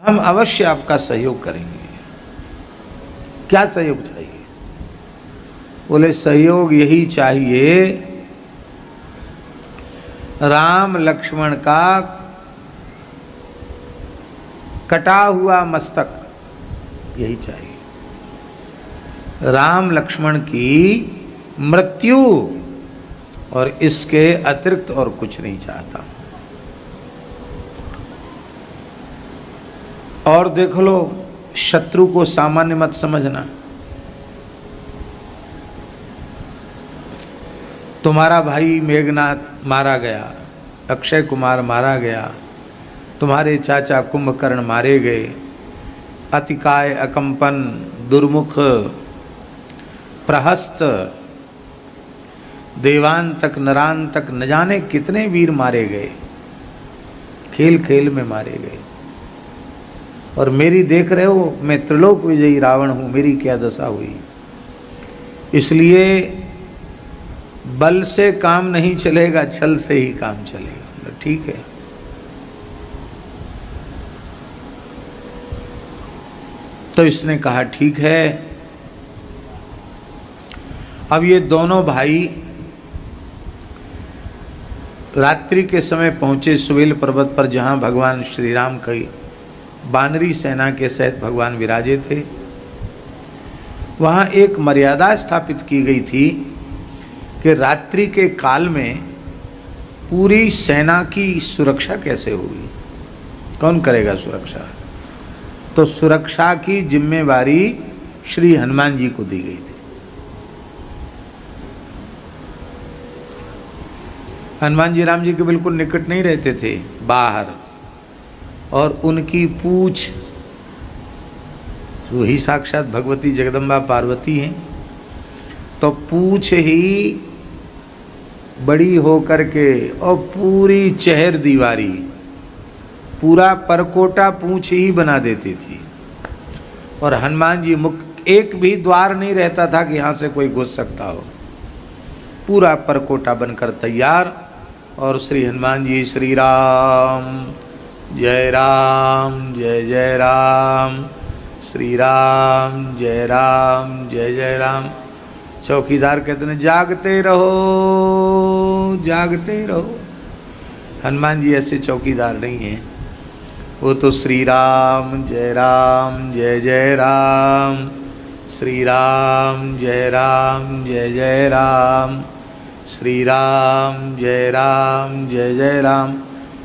हम अवश्य आपका सहयोग करेंगे। क्या सहयोग चाहिए? बोले सहयोग यही चाहिए, राम लक्ष्मण का कटा हुआ मस्तक, यही चाहिए। राम लक्ष्मण की मृत्यु, और इसके अतिरिक्त और कुछ नहीं चाहता। और देख लो, शत्रु को सामान्य मत समझना। तुम्हारा भाई मेघनाथ मारा गया, अक्षय कुमार मारा गया, तुम्हारे चाचा कुंभकर्ण मारे गए, अतिकाय, अकंपन, दुर्मुख, प्रहस्त, देवांतक, नरांतक, न जाने कितने वीर मारे गए, खेल खेल में मारे गए। और मेरी देख रहे हो, मैं त्रिलोक विजयी रावण हूं, मेरी क्या दशा हुई। इसलिए बल से काम नहीं चलेगा, छल से ही काम चलेगा। ठीक है। तो इसने कहा ठीक है। अब ये दोनों भाई रात्रि के समय पहुंचे सुवेल पर्वत पर, जहां भगवान श्री राम की बानरी सेना के सहित भगवान विराजे थे। वहां एक मर्यादा स्थापित की गई थी कि रात्रि के काल में पूरी सेना की सुरक्षा कैसे होगी, कौन करेगा सुरक्षा। तो सुरक्षा की जिम्मेवारी श्री हनुमान जी को दी गई थी। हनुमान जी राम जी के बिल्कुल निकट नहीं रहते थे, बाहर, और उनकी पूछ वही साक्षात भगवती जगदम्बा पार्वती हैं, तो पूछ ही बड़ी होकर के और पूरी चेहर दीवारी, पूरा परकोटा पूछ ही बना देती थी। और हनुमान जी मुख, एक भी द्वार नहीं रहता था कि यहाँ से कोई घुस सकता हो, पूरा परकोटा बनकर तैयार। और श्री हनुमान जी श्री राम जय जय राम, श्री राम जय जय राम। चौकीदार कहते हैं जागते रहो, जागते रहो। हनुमान जी ऐसे चौकीदार नहीं हैं, वो तो श्री राम जय जय राम, श्री राम जय जय राम, श्री राम जय जय राम,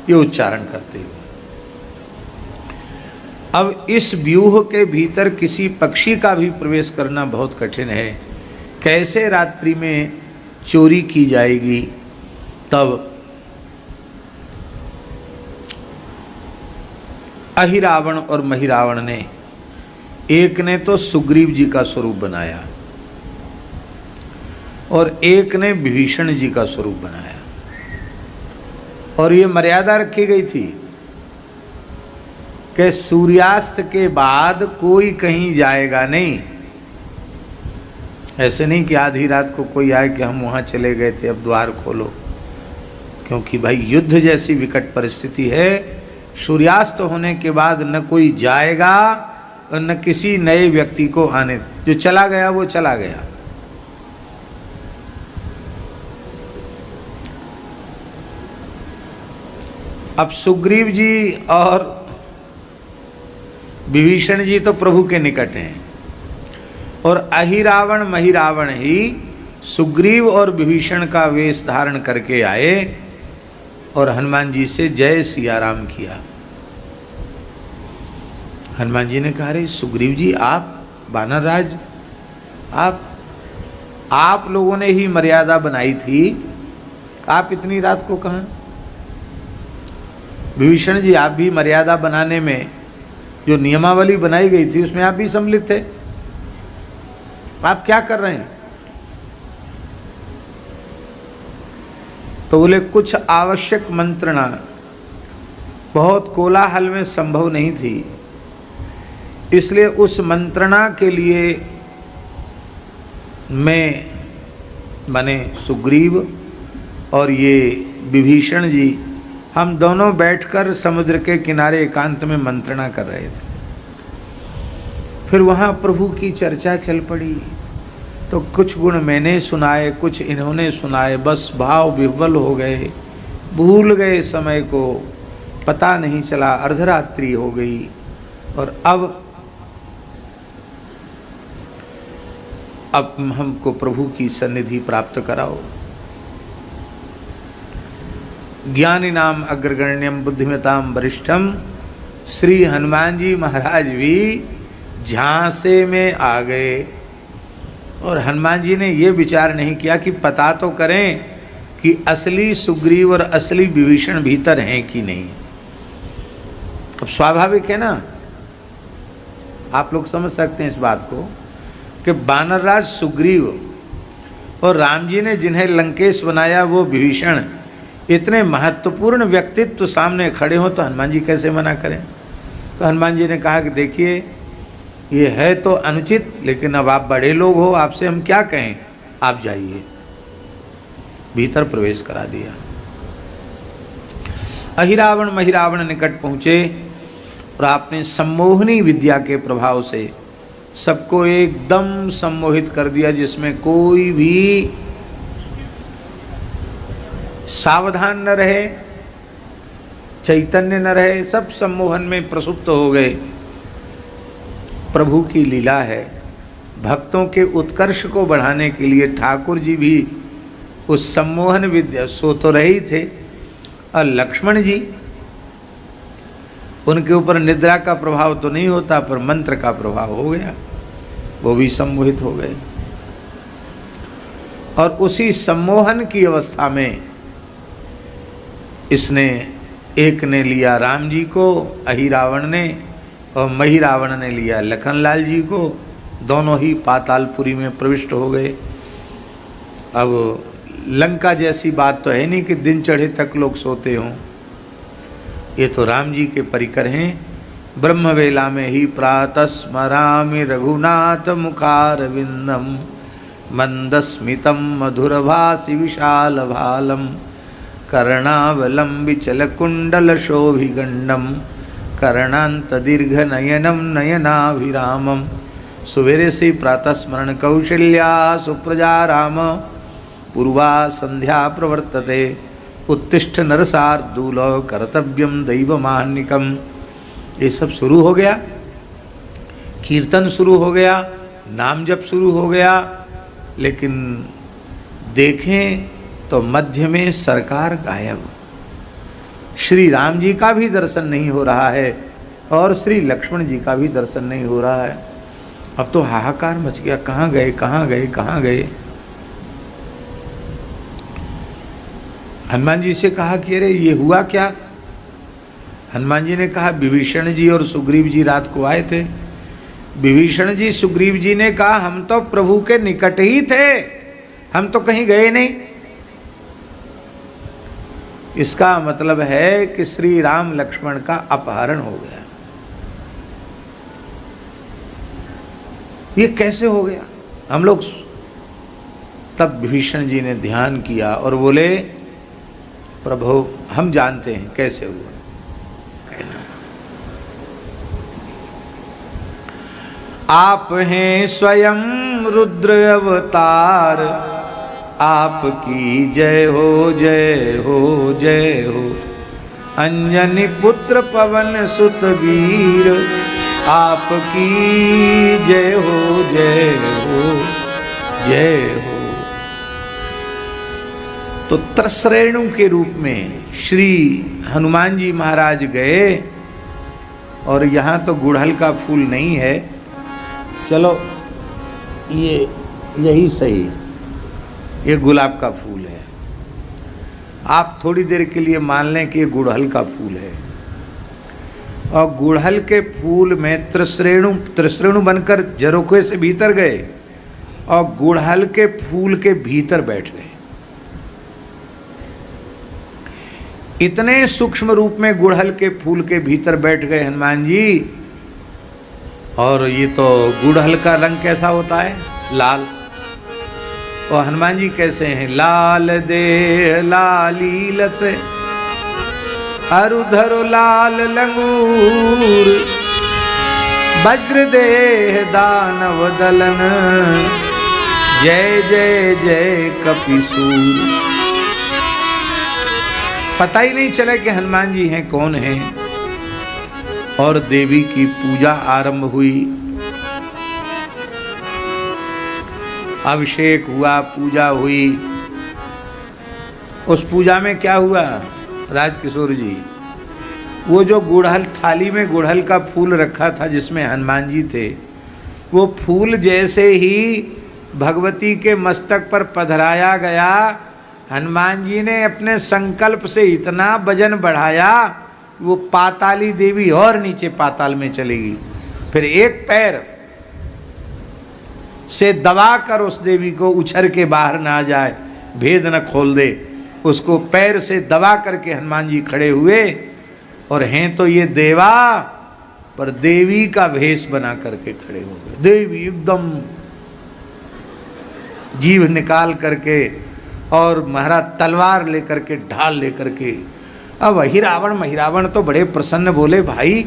ये उच्चारण करते हुए। अब इस व्यूह के भीतर किसी पक्षी का भी प्रवेश करना बहुत कठिन है। कैसे रात्रि में चोरी की जाएगी। तब अहिरावण और महिरावण ने, एक ने तो सुग्रीव जी का स्वरूप बनाया और एक ने विभीषण जी का स्वरूप बनाया, और ये मर्यादा रखी गई थी कि सूर्यास्त के बाद कोई कहीं जाएगा नहीं। ऐसे नहीं कि आधी रात को कोई आए कि हम वहाँ चले गए थे, अब द्वार खोलो, क्योंकि भाई युद्ध जैसी विकट परिस्थिति है। सूर्यास्त होने के बाद न कोई जाएगा और न किसी नए व्यक्ति को आने, जो चला गया वो चला गया। अब सुग्रीव जी और विभीषण जी तो प्रभु के निकट हैं, और अहिरावण महिरावण ही सुग्रीव और विभीषण का वेश धारण करके आए और हनुमान जी से जय सिया राम किया। हनुमान जी ने कहा, अरे सुग्रीव जी, आप वानर राज, आप लोगों ने ही मर्यादा बनाई थी, आप इतनी रात को कहाँ। विभीषण जी, आप भी मर्यादा बनाने में जो नियमावली बनाई गई थी उसमें आप भी सम्मिलित थे, आप क्या कर रहे हैं। तो बोले कुछ आवश्यक मंत्रणा बहुत कोलाहल में संभव नहीं थी, इसलिए उस मंत्रणा के लिए मैं बने सुग्रीव और ये विभीषण जी हम दोनों बैठकर समुद्र के किनारे एकांत में मंत्रणा कर रहे थे। फिर वहाँ प्रभु की चर्चा चल पड़ी, तो कुछ गुण मैंने सुनाए, कुछ इन्होंने सुनाए, बस भाव विह्वल हो गए, भूल गए समय को, पता नहीं चला, अर्धरात्रि हो गई। और अब हमको प्रभु की सन्निधि प्राप्त कराओ। ज्ञानी नाम अग्रगण्यम बुद्धिमताम वरिष्ठम, श्री हनुमान जी महाराज भी झांसे में आ गए। और हनुमान जी ने ये विचार नहीं किया कि पता तो करें कि असली सुग्रीव और असली विभीषण भीतर हैं कि नहीं। अब स्वाभाविक है ना, आप लोग समझ सकते हैं इस बात को कि वानरराज सुग्रीव और राम जी ने जिन्हें लंकेश बनाया वो विभीषण, इतने महत्वपूर्ण व्यक्तित्व सामने खड़े हों तो हनुमान जी कैसे मना करें। तो हनुमान जी ने कहा कि देखिए ये है तो अनुचित, लेकिन अब आप बड़े लोग हो, आपसे हम क्या कहें, आप जाइए। भीतर प्रवेश करा दिया। अहिरावण महिरावण निकट पहुँचे और आपने सम्मोहनी विद्या के प्रभाव से सबको एकदम सम्मोहित कर दिया, जिसमें कोई भी सावधान न रहे, चैतन्य न रहे, सब सम्मोहन में प्रसुप्त हो गए। प्रभु की लीला है, भक्तों के उत्कर्ष को बढ़ाने के लिए ठाकुर जी भी उस सम्मोहन विद्या सो तो रहे थे, और लक्ष्मण जी, उनके ऊपर निद्रा का प्रभाव तो नहीं होता पर मंत्र का प्रभाव हो गया, वो भी सम्मोहित हो गए। और उसी सम्मोहन की अवस्था में इसने एक ने लिया राम जी को, अहिरावण ने, और महिरावण ने लिया लखनलाल जी को। दोनों ही पातालपुरी में प्रविष्ट हो गए। अब लंका जैसी बात तो है नहीं कि दिन चढ़े तक लोग सोते हों, ये तो राम जी के परिकर हैं। ब्रह्म वेला में ही प्रातः स्मरामि रघुनाथ मुखारविंदम, मंदस्मितम मधुरभासि विशाल भालम, कर्णावलंबि चलकुंडल शोभिगंडम, कर्णांत दीर्घ नयनम नयनाभिरामम। सवेरे से प्रातः स्मरण कौशल्या सुप्रजा राम, पूर्वा संध्या प्रवर्तते, उत्तिष्ठ नरसार्दूल कर्तव्यम दैवमान्निकम। ये सब शुरू हो गया, कीर्तन शुरू हो गया, नाम जप शुरू हो गया, लेकिन देखें तो मध्य में सरकार गायब। श्री राम जी का भी दर्शन नहीं हो रहा है और श्री लक्ष्मण जी का भी दर्शन नहीं हो रहा है। अब तो हाहाकार मच गया, कहाँ गए कहाँ गए कहाँ गए। हनुमान जी से कहा कि अरे ये हुआ क्या। हनुमान जी ने कहा विभीषण जी और सुग्रीव जी रात को आए थे। विभीषण जी सुग्रीव जी ने कहा हम तो प्रभु के निकट ही थे, हम तो कहीं गए नहीं। इसका मतलब है कि श्री राम लक्ष्मण का अपहरण हो गया। ये कैसे हो गया। हम लोग तब विभीषण जी ने ध्यान किया और बोले प्रभु हम जानते हैं कैसे हुआ। कहना आप हैं स्वयं रुद्र अवतार, आपकी जय हो जय हो जय हो। अंजनी पुत्र पवन सुत वीर, आपकी जय हो जय हो जय हो। तो त्रसरेणु के रूप में श्री हनुमान जी महाराज गए और यहाँ तो गुड़हल का फूल नहीं है, चलो ये यही सही, ये गुलाब का फूल है। आप थोड़ी देर के लिए मान लें कि ये गुड़हल का फूल है। और गुड़हल के फूल में त्रिश्रेणु बनकर झरोखे से भीतर गए और गुड़हल के फूल के भीतर बैठ गए। इतने सूक्ष्म रूप में गुड़हल के फूल के भीतर बैठ गए हनुमान जी। और ये तो गुड़हल का रंग कैसा होता है, लाल। और हनुमान जी कैसे हैं, लाल देह लालील से अरुधरो लाल लंगूर, वज्रदेह दानव दलन, जय जय जय कपिसूर। पता ही नहीं चला कि हनुमान जी हैं कौन हैं। और देवी की पूजा आरंभ हुई। अभिषेक हुआ, पूजा हुई। उस पूजा में क्या हुआ राजकिशोर जी, वो जो गुड़हल थाली में गुड़हल का फूल रखा था जिसमें हनुमान जी थे, वो फूल जैसे ही भगवती के मस्तक पर पधराया गया, हनुमान जी ने अपने संकल्प से इतना वजन बढ़ाया, वो पाताली देवी और नीचे पाताल में चलेगी। फिर एक पैर से दबाकर उस देवी को उछर के बाहर ना जाए, भेद न खोल दे, उसको पैर से दबा करके हनुमान जी खड़े हुए। और हैं तो ये देवा, पर देवी का भेष बना करके खड़े हो गए। देवी एकदम जीभ निकाल करके और महाराज तलवार लेकर के, ढाल लेकर के। अब महिरावण तो बड़े प्रसन्न, बोले भाई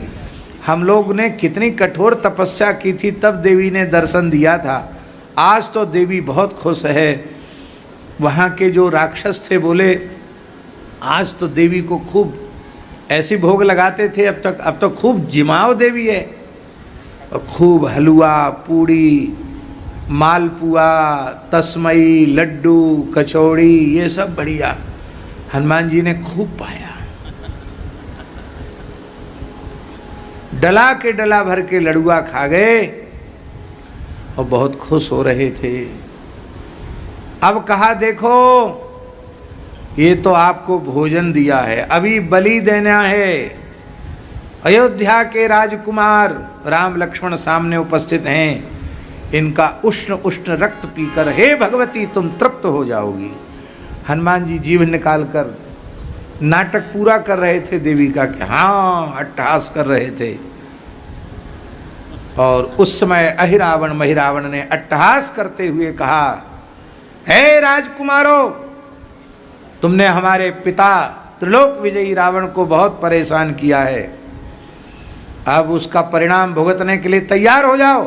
हम लोग ने कितनी कठोर तपस्या की थी तब देवी ने दर्शन दिया था, आज तो देवी बहुत खुश है। वहाँ के जो राक्षस थे बोले आज तो देवी को खूब ऐसी भोग लगाते थे अब तो खूब जिमाओ देवी है। और खूब हलवा, पूड़ी, मालपुआ, तस्मई, लड्डू, कचौड़ी, ये सब बढ़िया हनुमान जी ने खूब पाया। डला के डला भर के लड़ुआ खा गए और बहुत खुश हो रहे थे। अब कहा देखो ये तो आपको भोजन दिया है, अभी बलि देना है। अयोध्या के राजकुमार राम लक्ष्मण सामने उपस्थित हैं, इनका उष्ण उष्ण रक्त पीकर हे भगवती तुम तृप्त हो जाओगी। हनुमान जी जीभ निकाल कर नाटक पूरा कर रहे थे देवी का कि हाँ, अट्टहास कर रहे थे। और उस समय अहिरावण महिरावण ने अट्टहास करते हुए कहा, हे राजकुमारों, तुमने हमारे पिता त्रिलोक विजयी रावण को बहुत परेशान किया है, अब उसका परिणाम भुगतने के लिए तैयार हो जाओ।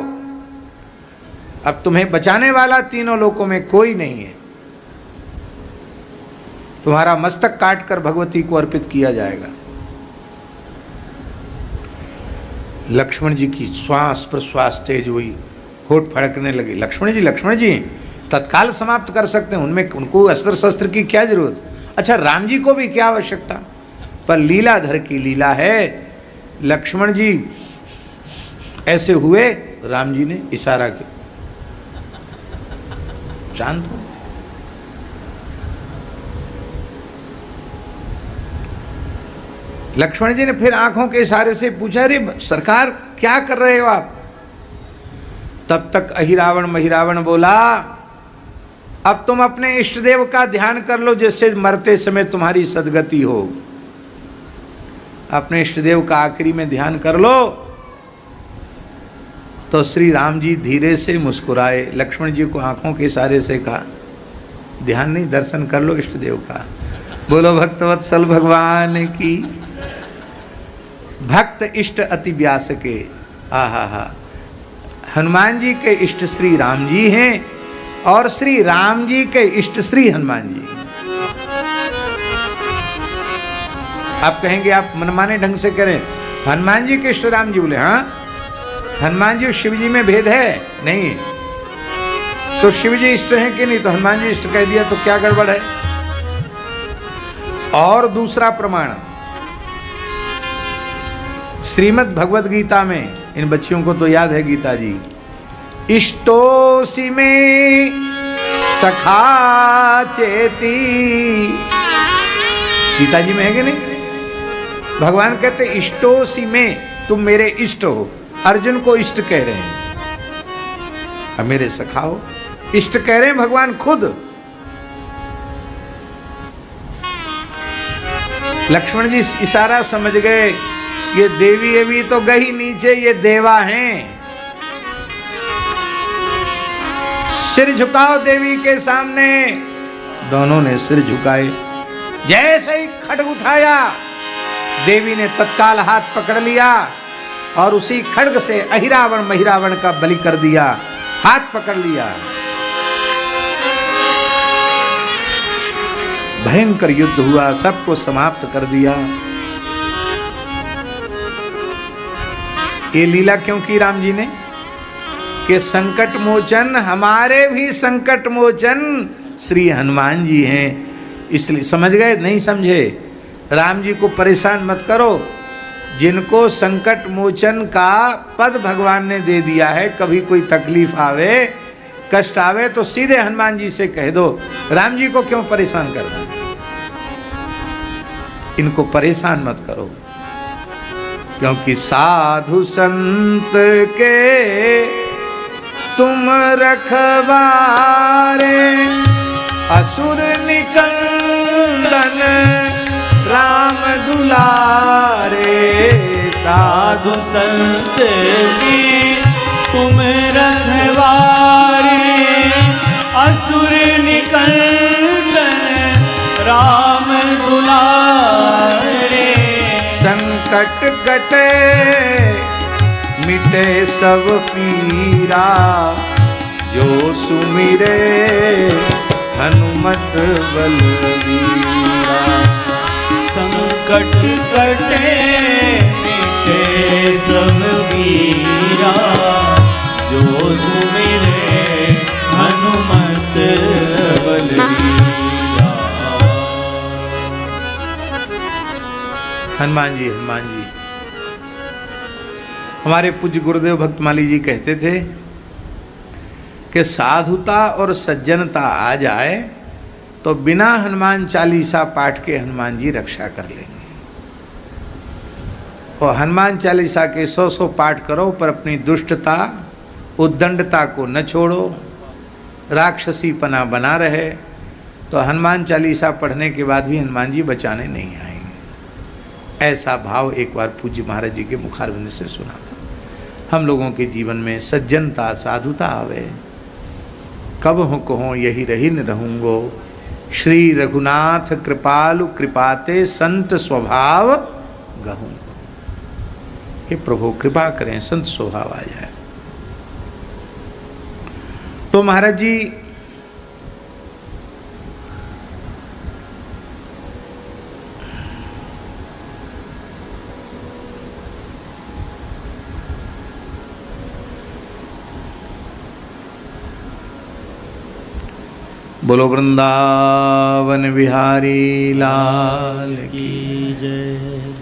अब तुम्हें बचाने वाला तीनों लोकों में कोई नहीं है, तुम्हारा मस्तक काटकर भगवती को अर्पित किया जाएगा। लक्ष्मण जी की श्वास प्रश्वास तेज हुई, होठ फड़कने लगे। लक्ष्मण जी तत्काल समाप्त कर सकते हैं, उनमें उनको अस्त्र शस्त्र की क्या जरूरत। अच्छा राम जी को भी क्या आवश्यकता, पर लीलाधर की लीला है। लक्ष्मण जी ऐसे हुए, राम जी ने इशारा किया, शांत हो। लक्ष्मण जी ने फिर आंखों के इशारे से पूछा, अरे सरकार क्या कर रहे हो आप। तब तक अहिरावण महिरावण बोला, अब तुम अपने इष्ट देव का ध्यान कर लो जिससे मरते समय तुम्हारी सदगति हो। अपने इष्ट देव का आखिरी में ध्यान कर लो। तो श्री राम जी धीरे से मुस्कुराए, लक्ष्मण जी को आंखों के इशारे से कहा, ध्यान नहीं, दर्शन कर लो इष्ट देव का। बोलो भक्तवत्सल भगवान की। भक्त इष्ट अति व्यास के। आहा, हनुमान जी के इष्ट श्री राम जी हैं और श्री राम जी के इष्ट श्री हनुमान जी। आप कहेंगे आप मनमाने ढंग से करें, हनुमान जी के इष्ट राम जी। बोले हाँ, हनुमान जी शिव जी में भेद है नहीं, तो शिव जी इष्ट हैं कि नहीं, तो हनुमान जी इष्ट कह दिया तो क्या गड़बड़ है। और दूसरा प्रमाण श्रीमद् भगवद गीता में, इन बच्चियों को तो याद है गीता जी, इष्टोसी में सखा चेती, गीता जी में है कि नहीं। भगवान कहते इष्टोसी में, तुम मेरे इष्ट हो। अर्जुन को इष्ट कह रहे हैं, अब मेरे सखा हो, इष्ट कह रहे हैं भगवान खुद। लक्ष्मण जी इशारा समझ गए, ये देवी भी तो गई नीचे, ये देवा हैं। सिर झुकाओ देवी के सामने। दोनों ने सिर झुकाए। जैसे ही खड्ग उठाया, देवी ने तत्काल हाथ पकड़ लिया और उसी खड्ग से अहिरावण महिरावण का बलि कर दिया, हाथ पकड़ लिया। भयंकर युद्ध हुआ, सबको समाप्त कर दिया। ये लीला क्यों की राम जी ने? कि संकट मोचन, हमारे भी संकट मोचन श्री हनुमान जी हैं। इसलिए समझ गए? नहीं समझे? राम जी को परेशान मत करो। जिनको संकट मोचन का पद भगवान ने दे दिया है, कभी कोई तकलीफ आवे, कष्ट आवे तो सीधे हनुमान जी से कह दो। राम जी को क्यों परेशान करना? इनको परेशान मत करो, क्योंकि साधु संत के तुम रखवारे, असुर निकंदन राम दुलारे। साधु संत की तुम रखवारे, असुर निकंदन राम दुलारे। संकट कटे मिटे सब पीरा, जो सुमिरे हनुमत बलवीरा। संकट कटे मिटे सब पीरा, जो सुमिरे हनुमत बलवीरा। हनुमान जी, हनुमान जी। हमारे पूज्य गुरुदेव भक्तमाली जी कहते थे कि साधुता और सज्जनता आ जाए तो बिना हनुमान चालीसा पाठ के हनुमान जी रक्षा कर लेंगे। और हनुमान चालीसा के 100 पाठ करो, पर अपनी दुष्टता उद्दंडता को न छोड़ो, राक्षसीपना बना रहे, तो हनुमान चालीसा पढ़ने के बाद भी हनुमान जी बचाने नहीं आएंगे। ऐसा भाव एक बार पूज्य महाराज जी के मुखारविंद से सुना था। हम लोगों के जीवन में सज्जनता साधुता आवे, कब हो कहो यही रही न रहूंगो। श्री रघुनाथ कृपालु कृपाते संत स्वभाव गहूंगो। हे प्रभु कृपा करें, संत स्वभाव आ जाए। तो महाराज जी बोलो वृंदावन बिहारी लाल की जय।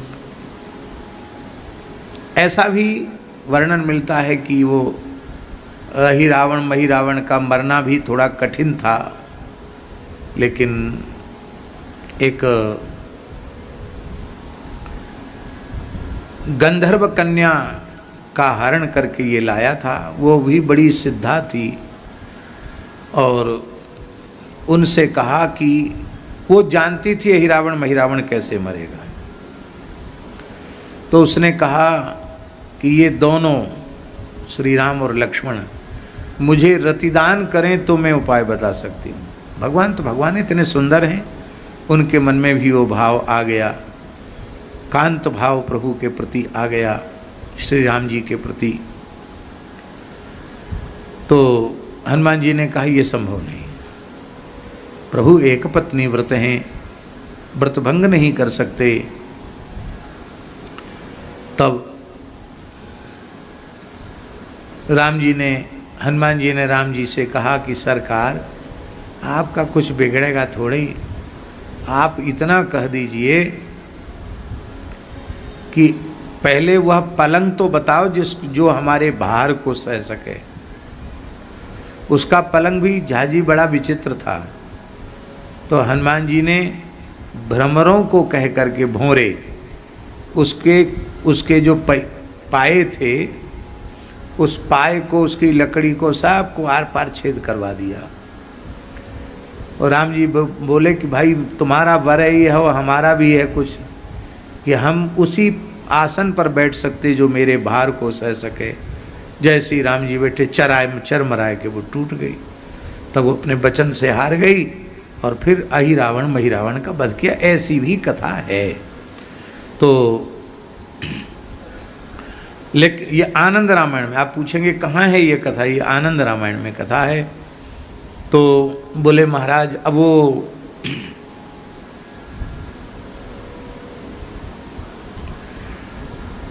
ऐसा भी वर्णन मिलता है कि वो अहिरावण महिरावण का मरना भी थोड़ा कठिन था, लेकिन एक गंधर्व कन्या का हरण करके ये लाया था। वो भी बड़ी सिद्धा थी और उनसे कहा कि वो जानती थी अहिरावण महिरावण कैसे मरेगा। तो उसने कहा कि ये दोनों श्री राम और लक्ष्मण मुझे रतिदान करें तो मैं उपाय बता सकती हूँ। भगवान तो भगवान इतने सुंदर हैं, उनके मन में भी वो भाव आ गया, कांत भाव प्रभु के प्रति आ गया, श्री राम जी के प्रति। तो हनुमान जी ने कहा ये संभव नहीं, प्रभु एक पत्नी व्रत हैं, व्रत भंग नहीं कर सकते। तब हनुमान जी ने राम जी से कहा कि सरकार आपका कुछ बिगड़ेगा थोड़ी, आप इतना कह दीजिए कि पहले वह पलंग तो बताओ जो हमारे भार को सह सके। उसका पलंग भी झाजी बड़ा विचित्र था। तो हनुमान जी ने भ्रमरों को कह करके भोंरे उसके जो पाए थे, उस पाए को, उसकी लकड़ी को सबको आर पार छेद करवा दिया। और राम जी बोले कि भाई तुम्हारा वर ही है और हमारा भी है कुछ, कि हम उसी आसन पर बैठ सकते जो मेरे भार को सह सके। जैसे ही राम जी बैठे चरमराए के वो टूट गई। तब वो अपने वचन से हार गई और फिर अहिरावण महिरावण का वध किया। ऐसी भी कथा है। तो लेकिन ये आनंद रामायण में, आप पूछेंगे कहाँ है ये कथा, ये आनंद रामायण में कथा है। तो बोले महाराज अब वो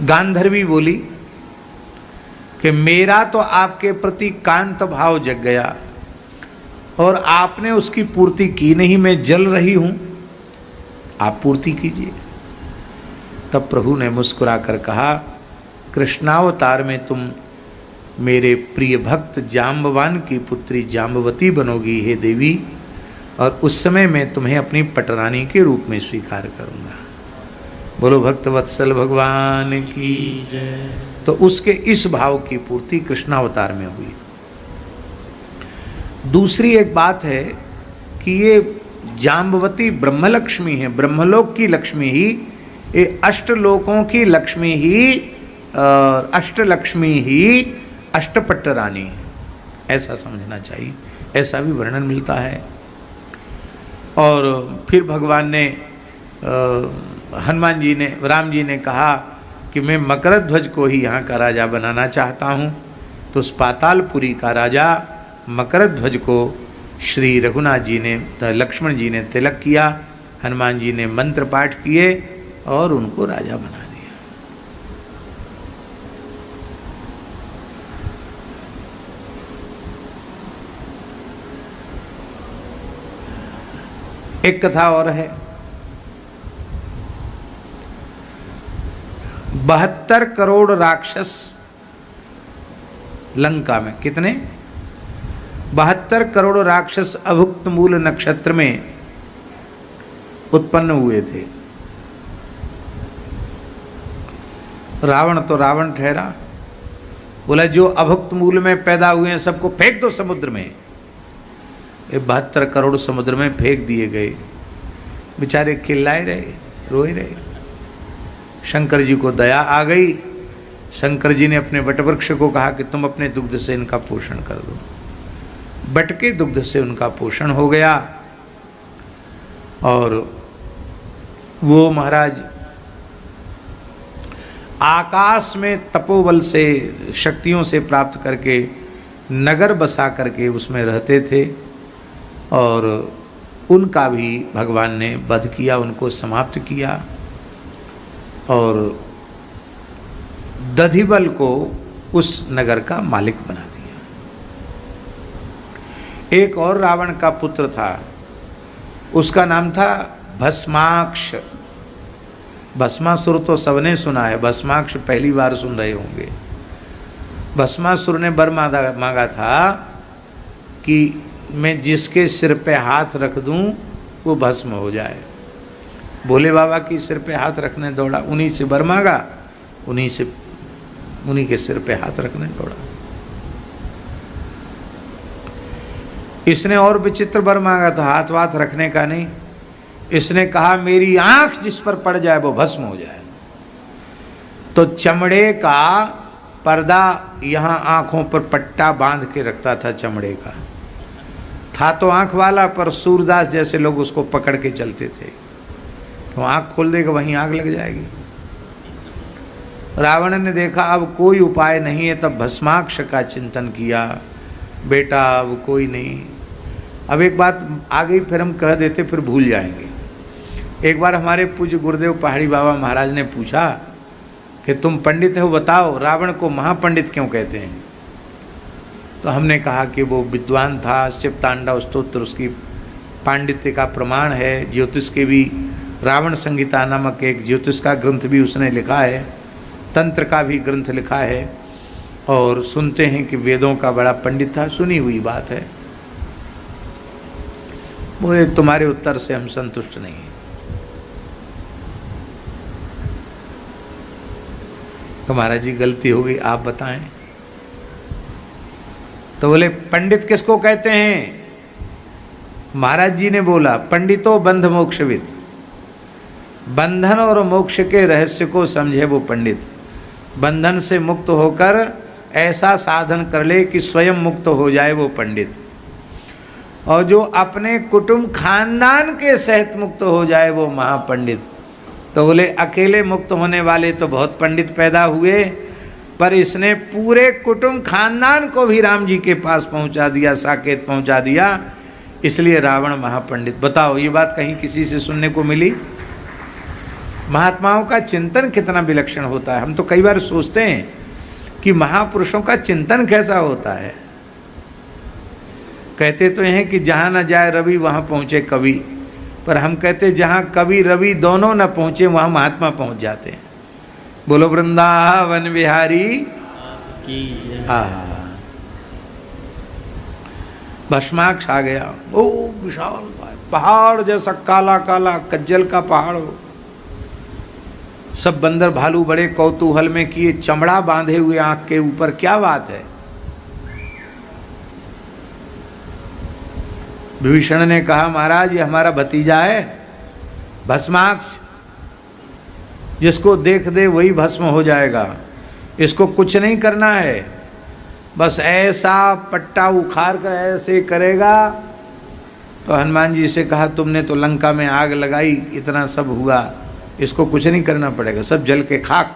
गांधर्वी बोली कि मेरा तो आपके प्रति कांत भाव जग गया और आपने उसकी पूर्ति की नहीं, मैं जल रही हूं, आप पूर्ति कीजिए। तब प्रभु ने मुस्कुरा कर कहा, कृष्णावतार में तुम मेरे प्रिय भक्त जाम्बवान की पुत्री जाम्बवती बनोगी हे देवी, और उस समय मैं तुम्हें अपनी पटरानी के रूप में स्वीकार करूंगा। बोलो भक्त वत्सल भगवान की जय। तो उसके इस भाव की पूर्ति कृष्णावतार में हुई। दूसरी एक बात है कि ये जाम्बवती ब्रह्मलक्ष्मी है, ब्रह्मलोक की लक्ष्मी ही, ये अष्टलोकों की लक्ष्मी ही, अष्टलक्ष्मी ही अष्टपट्टरानी है, ऐसा समझना चाहिए। ऐसा भी वर्णन मिलता है। और फिर भगवान ने हनुमान जी ने, राम जी ने कहा कि मैं मकरध्वज को ही यहाँ का राजा बनाना चाहता हूँ। तो उस पातालपुरी का राजा मकरध्वज को श्री रघुनाथ जी ने, लक्ष्मण जी ने तिलक किया, हनुमान जी ने मंत्र पाठ किए और उनको राजा बना दिया। एक कथा और है। 72 करोड़ राक्षस लंका में, कितने? 72 करोड़ राक्षस अभुक्त मूल नक्षत्र में उत्पन्न हुए थे। रावण तो रावण ठहरा, बोला जो अभुक्त मूल में पैदा हुए हैं सबको फेंक दो समुद्र में। ये 72 करोड़ समुद्र में फेंक दिए गए। बेचारे चिल्लाए रहे, रोए रहे। शंकर जी को दया आ गई। शंकर जी ने अपने वटवृक्ष को कहा कि तुम अपने दुग्ध से इनका पोषण कर दो। बट के दुग्ध से उनका पोषण हो गया और वो महाराज आकाश में तपोबल से, शक्तियों से प्राप्त करके नगर बसा करके उसमें रहते थे और उनका भी भगवान ने वध किया, उनको समाप्त किया और दधिबल को उस नगर का मालिक बना दिया। एक और रावण का पुत्र था, उसका नाम था भस्माक्ष। भस्मासुर तो सबने सुना है, भस्माक्ष पहली बार सुन रहे होंगे। भस्मासुर ने वर मांगा था कि मैं जिसके सिर पे हाथ रख दूं वो भस्म हो जाए। भोले बाबा की सिर पे हाथ रखने दौड़ा, उन्हीं से वर मांगा, उन्हीं के सिर पे हाथ रखने दौड़ा। इसने और विचित्र वर मांगा था, हाथ वाथ रखने का नहीं। इसने कहा मेरी आंख जिस पर पड़ जाए वो भस्म हो जाए। तो चमड़े का पर्दा यहाँ आंखों पर पट्टा बांध के रखता था, चमड़े का था तो आंख वाला, पर सूरदास जैसे लोग उसको पकड़ के चलते थे। तो आंख खोल देगा, वहीं आग लग जाएगी। रावण ने देखा अब कोई उपाय नहीं है, तब भस्माक्ष का चिंतन किया, बेटा अब कोई नहीं। अब एक बात आ गई, फिर हम कह देते फिर भूल जाएंगे। एक बार हमारे पूज्य गुरुदेव पहाड़ी बाबा महाराज ने पूछा कि तुम पंडित हो, बताओ रावण को महापंडित क्यों कहते हैं? तो हमने कहा कि वो विद्वान था, शिव तांडव स्तोत्र उसकी पांडित्य का प्रमाण है। ज्योतिष के भी रावण संहिता नामक एक ज्योतिष का ग्रंथ भी उसने लिखा है, तंत्र का भी ग्रंथ लिखा है, और सुनते हैं कि वेदों का बड़ा पंडित था। सुनी हुई बात है। बोले तुम्हारे उत्तर से हम संतुष्ट नहीं हैं। तो महाराज जी गलती हो गई, आप बताएं। तो बोले पंडित किसको कहते हैं? महाराज जी ने बोला पंडितो बंध मोक्षविद, बंधन और मोक्ष के रहस्य को समझे वो पंडित। बंधन से मुक्त होकर ऐसा साधन कर ले कि स्वयं मुक्त हो जाए वो पंडित, और जो अपने कुटुंब खानदान के सहित मुक्त हो जाए वो महापंडित। तो बोले अकेले मुक्त होने वाले तो बहुत पंडित पैदा हुए, पर इसने पूरे कुटुंब खानदान को भी राम जी के पास पहुंचा दिया, साकेत पहुंचा दिया, इसलिए रावण महापंडित। बताओ ये बात कहीं किसी से सुनने को मिली? महात्माओं का चिंतन कितना विलक्षण होता है। हम तो कई बार सोचते हैं कि महापुरुषों का चिंतन कैसा होता है। कहते तो हैं कि जहाँ न जाए रवि वहाँ पहुँचे कवि, पर हम कहते जहाँ कवि रवि दोनों न पहुँचे वहाँ महात्मा पहुँच जाते हैं। बोलो वृंदावन बिहारी की जय। भस्माक्ष आ गया, ओ विशाल पहाड़ जैसा काला काला कज्जल का पहाड़ हो। सब बंदर भालू बड़े कौतूहल में किए, चमड़ा बांधे हुए आंख के ऊपर, क्या बात है। विभीषण ने कहा महाराज ये हमारा भतीजा है भस्माक्ष, जिसको देख दे वही भस्म हो जाएगा, इसको कुछ नहीं करना है, बस ऐसा पट्टा उखाड़ कर ऐसे करेगा। तो हनुमान जी से कहा तुमने तो लंका में आग लगाई, इतना सब हुआ, इसको कुछ नहीं करना पड़ेगा, सब जल के खाक।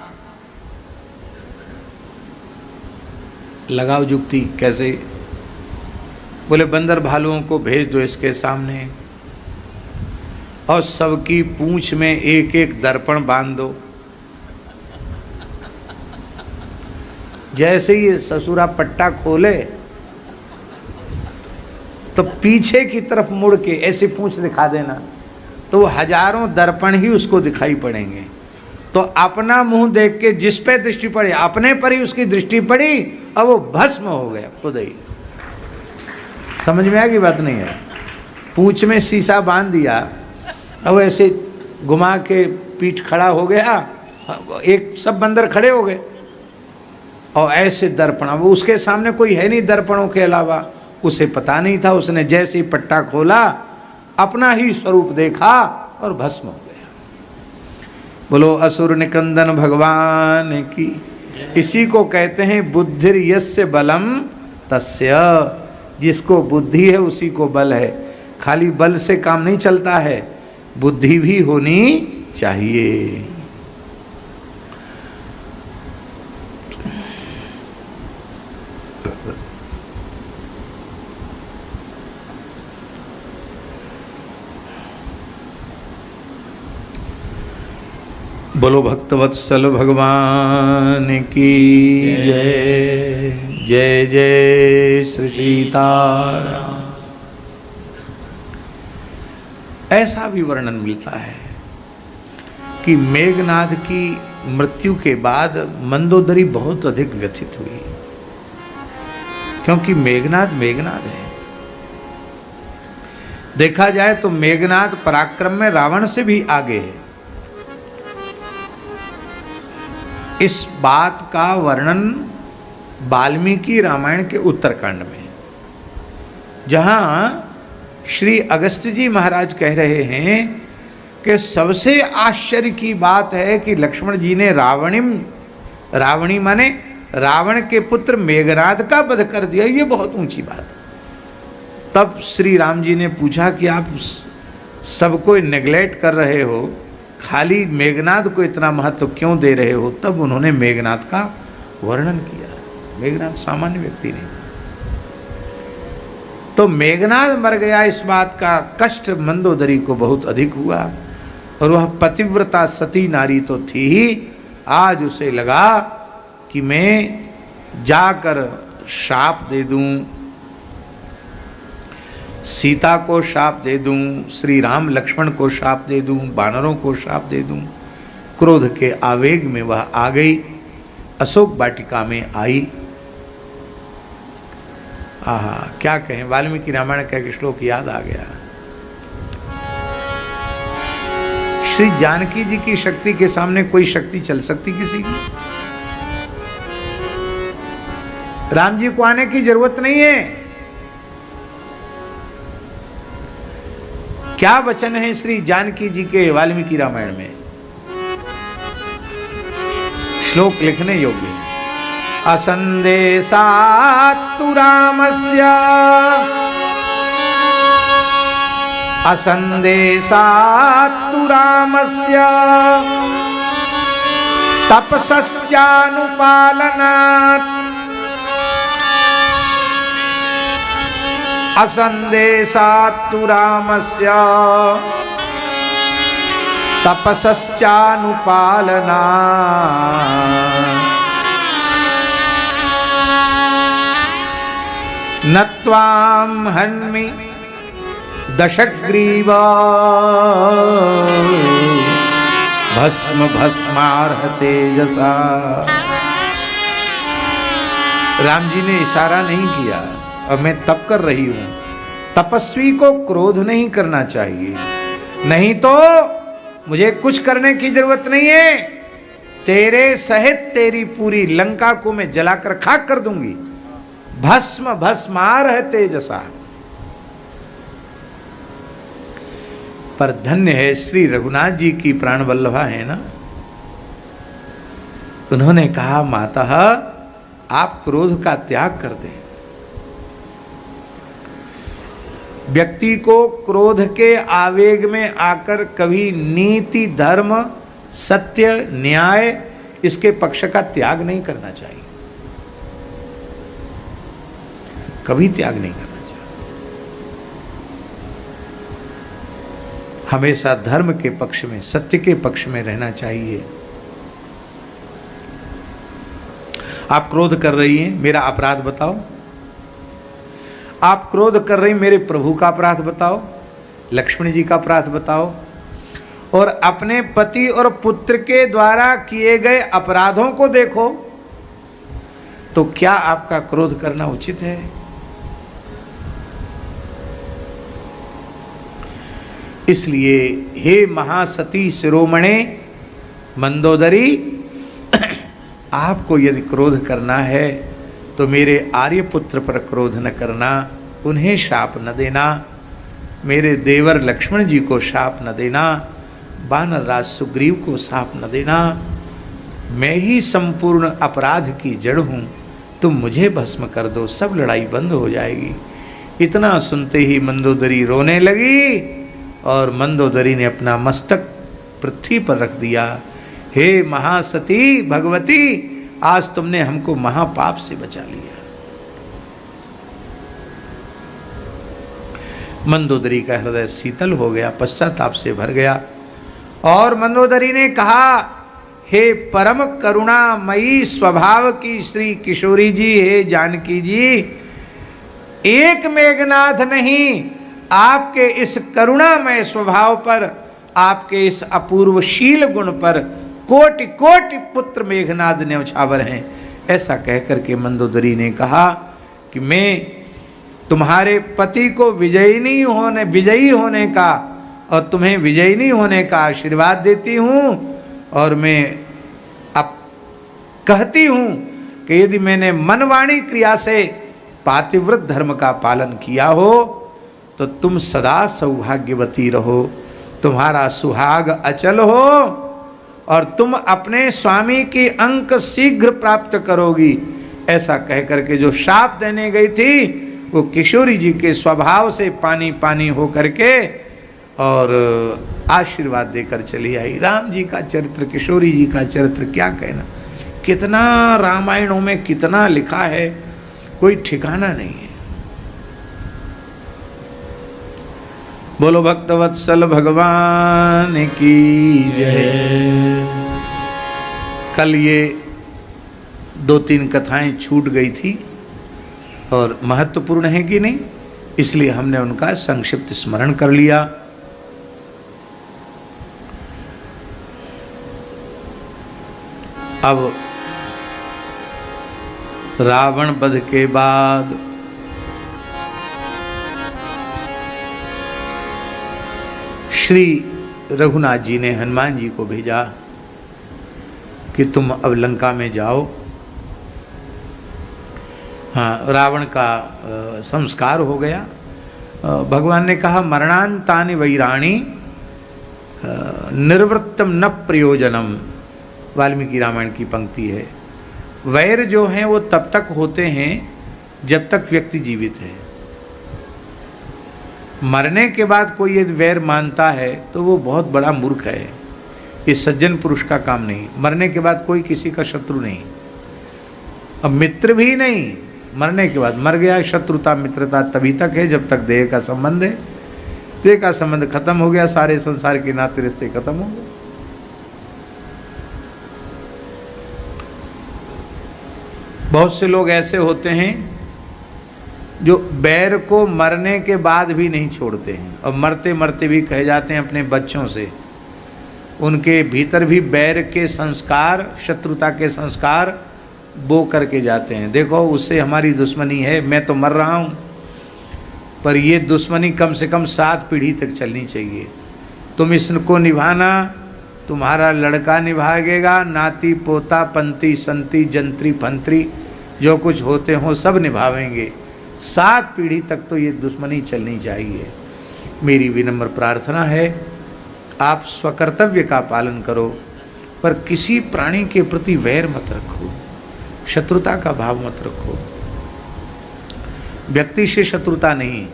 लगाओ जुक्ति कैसे? बोले बंदर भालुओं को भेज दो इसके सामने और सबकी पूंछ में एक एक दर्पण बांध दो। जैसे ही ससुरा पट्टा खोले तो पीछे की तरफ मुड़ के ऐसे पूंछ दिखा देना, तो हजारों दर्पण ही उसको दिखाई पड़ेंगे। तो अपना मुंह देख के जिस पे दृष्टि पड़ी, अपने पर ही उसकी दृष्टि पड़ी और वो भस्म हो गया खुद ही। समझ में आ गई बात? नहीं है। पूंछ में शीशा बांध दिया, अब ऐसे घुमा के पीठ खड़ा हो गया, एक सब बंदर खड़े हो गए और ऐसे दर्पण, वो उसके सामने कोई है नहीं दर्पणों के अलावा, उसे पता नहीं था। उसने जैसे ही पट्टा खोला अपना ही स्वरूप देखा और भस्म हो गया। बोलो असुर निकंदन भगवान की। इसी को कहते हैं बुद्धिर यस्य बलम तस्य, जिसको बुद्धि है उसी को बल है। खाली बल से काम नहीं चलता है, बुद्धि भी होनी चाहिए। बोलो भक्तवत्सल भगवान की जय। जय जय श्री सीताराम। ऐसा भी वर्णन मिलता है कि मेघनाद की मृत्यु के बाद मंदोदरी बहुत अधिक व्यथित हुई, क्योंकि मेघनाद मेघनाद है। देखा जाए तो मेघनाद पराक्रम में रावण से भी आगे है। इस बात का वर्णन वाल्मीकि रामायण के उत्तरकांड में, जहां श्री अगस्त्य जी महाराज कह रहे हैं कि सबसे आश्चर्य की बात है कि लक्ष्मण जी ने रावणी माने रावण के पुत्र मेघनाद का वध कर दिया। ये बहुत ऊंची बात है। तब श्री राम जी ने पूछा कि आप सबको नेग्लेक्ट कर रहे हो, खाली मेघनाद को इतना महत्व क्यों दे रहे हो? तब उन्होंने मेघनाद का वर्णन किया। मेघनाद सामान्य व्यक्ति नहीं। तो मेघनाद मर गया, इस बात का कष्ट मंदोदरी को बहुत अधिक हुआ, और वह पतिव्रता सती नारी तो थी ही। आज उसे लगा कि मैं जाकर शाप दे दूं, सीता को शाप दे दूं, श्री राम लक्ष्मण को शाप दे दूं, वानरों को शाप दे दूं। क्रोध के आवेग में वह आ गई, अशोक वाटिका में आई। आहा, क्या कहें, वाल्मीकि रामायण का एक श्लोक याद आ गया। श्री जानकी जी की शक्ति के सामने कोई शक्ति चल सकती किसी की? राम जी को आने की जरूरत नहीं है। क्या वचन है श्री जानकी जी के वाल्मीकि रामायण में? श्लोक लिखने योग्य। असंदेशात्तु रामस्य असंदेशात्तु रामस्य तपसश्चानुपालनात् असंदेशात्तु रामस्य तपसश्चानुपालनात् न त्वां हन्मि दशग्रीवा भस्म भस्मार्ह तेजसा। राम जी ने इशारा नहीं किया, अब मैं तप कर रही हूं। तपस्वी को क्रोध नहीं करना चाहिए, नहीं तो मुझे कुछ करने की जरूरत नहीं है, तेरे सहित तेरी पूरी लंका को मैं जलाकर खाक कर दूंगी। भस्म भस्मार्ह तेजसा। पर धन्य है श्री रघुनाथ जी की प्राण वल्लभा है ना, उन्होंने कहा माता आप क्रोध का त्याग कर दें। व्यक्ति को क्रोध के आवेग में आकर कभी नीति धर्म सत्य न्याय इसके पक्ष का त्याग नहीं करना चाहिए, कभी त्याग नहीं करना चाहिए। हमेशा धर्म के पक्ष में सत्य के पक्ष में रहना चाहिए। आप क्रोध कर रही हैं, मेरा अपराध बताओ। आप क्रोध कर रही, मेरे प्रभु का अपराध बताओ, लक्ष्मण जी का अपराध बताओ, और अपने पति और पुत्र के द्वारा किए गए अपराधों को देखो, तो क्या आपका क्रोध करना उचित है? इसलिए हे महासती शिरोमणे मंदोदरी, आपको यदि क्रोध करना है तो मेरे आर्यपुत्र पर क्रोध न करना, उन्हें शाप न देना, मेरे देवर लक्ष्मण जी को शाप न देना, वानर राज सुग्रीव को शाप न देना। मैं ही संपूर्ण अपराध की जड़ हूँ, तुम मुझे भस्म कर दो, सब लड़ाई बंद हो जाएगी। इतना सुनते ही मंदोदरी रोने लगी और मंदोदरी ने अपना मस्तक पृथ्वी पर रख दिया। हे महासती भगवती, आज तुमने हमको महापाप से बचा लिया। मंदोदरी का हृदय शीतल हो गया, पश्चाताप से भर गया, और मंदोदरी ने कहा हे परम करुणामयी स्वभाव की श्री किशोरी जी, हे जानकी जी, एक मेघनाथ नहीं, आपके इस करुणामय स्वभाव पर, आपके इस अपूर्व शील गुण पर कोटि कोटि पुत्र मेघनाद न्यौछावर हैं। ऐसा कहकर के मंदोदरी ने कहा कि मैं तुम्हारे पति को विजयी होने का और तुम्हें विजयी होने का आशीर्वाद देती हूँ, और मैं अब कहती हूँ कि यदि मैंने मनवाणी क्रिया से पातिव्रत धर्म का पालन किया हो तो तुम सदा सौभाग्यवती रहो, तुम्हारा सुहाग अचल हो और तुम अपने स्वामी की अंक शीघ्र प्राप्त करोगी। ऐसा कहकर के जो शाप देने गई थी वो किशोरी जी के स्वभाव से पानी पानी हो करके और आशीर्वाद देकर चली आई। राम जी का चरित्र, किशोरी जी का चरित्र क्या कहना, कितना रामायणों में कितना लिखा है, कोई ठिकाना नहीं है। बोलो भक्तवत्सल भगवान की जय। कल ये 2-3 कथाएं छूट गई थी और महत्वपूर्ण है कि नहीं, इसलिए हमने उनका संक्षिप्त स्मरण कर लिया। अब रावण वध के बाद श्री रघुनाथ जी ने हनुमान जी को भेजा कि तुम अब लंका में जाओ। हाँ, रावण का संस्कार हो गया। भगवान ने कहा मरणांतानि वैराणी निर्वृत्तम न प्रयोजनम, वाल्मीकि रामायण की पंक्ति है। वैर जो हैं वो तब तक होते हैं जब तक व्यक्ति जीवित है। मरने के बाद कोई यदि वैर मानता है तो वो बहुत बड़ा मूर्ख है। ये सज्जन पुरुष का काम नहीं। मरने के बाद कोई किसी का शत्रु नहीं, अब मित्र भी नहीं। मरने के बाद मर गया, शत्रुता मित्रता तभी तक है जब तक देह का संबंध है। देह का संबंध खत्म हो गया, सारे संसार के नाते रिश्ते खत्म हो गए। बहुत से लोग ऐसे होते हैं जो बैर को मरने के बाद भी नहीं छोड़ते हैं, और मरते मरते भी कहे जाते हैं अपने बच्चों से। उनके भीतर भी बैर के संस्कार, शत्रुता के संस्कार बो करके जाते हैं। देखो उससे हमारी दुश्मनी है, मैं तो मर रहा हूँ, पर ये दुश्मनी कम से कम 7 पीढ़ी तक चलनी चाहिए। तुम इसको निभाना, तुम्हारा लड़का निभाएगा, नाती पोता पंती संती जंत्री फंत्री जो कुछ होते हो सब निभावेंगे। 7 पीढ़ी तक तो ये दुश्मनी चलनी चाहिए। मेरी विनम्र प्रार्थना है आप स्वकर्तव्य का पालन करो, पर किसी प्राणी के प्रति वैर मत रखो, शत्रुता का भाव मत रखो। व्यक्ति से शत्रुता नहीं,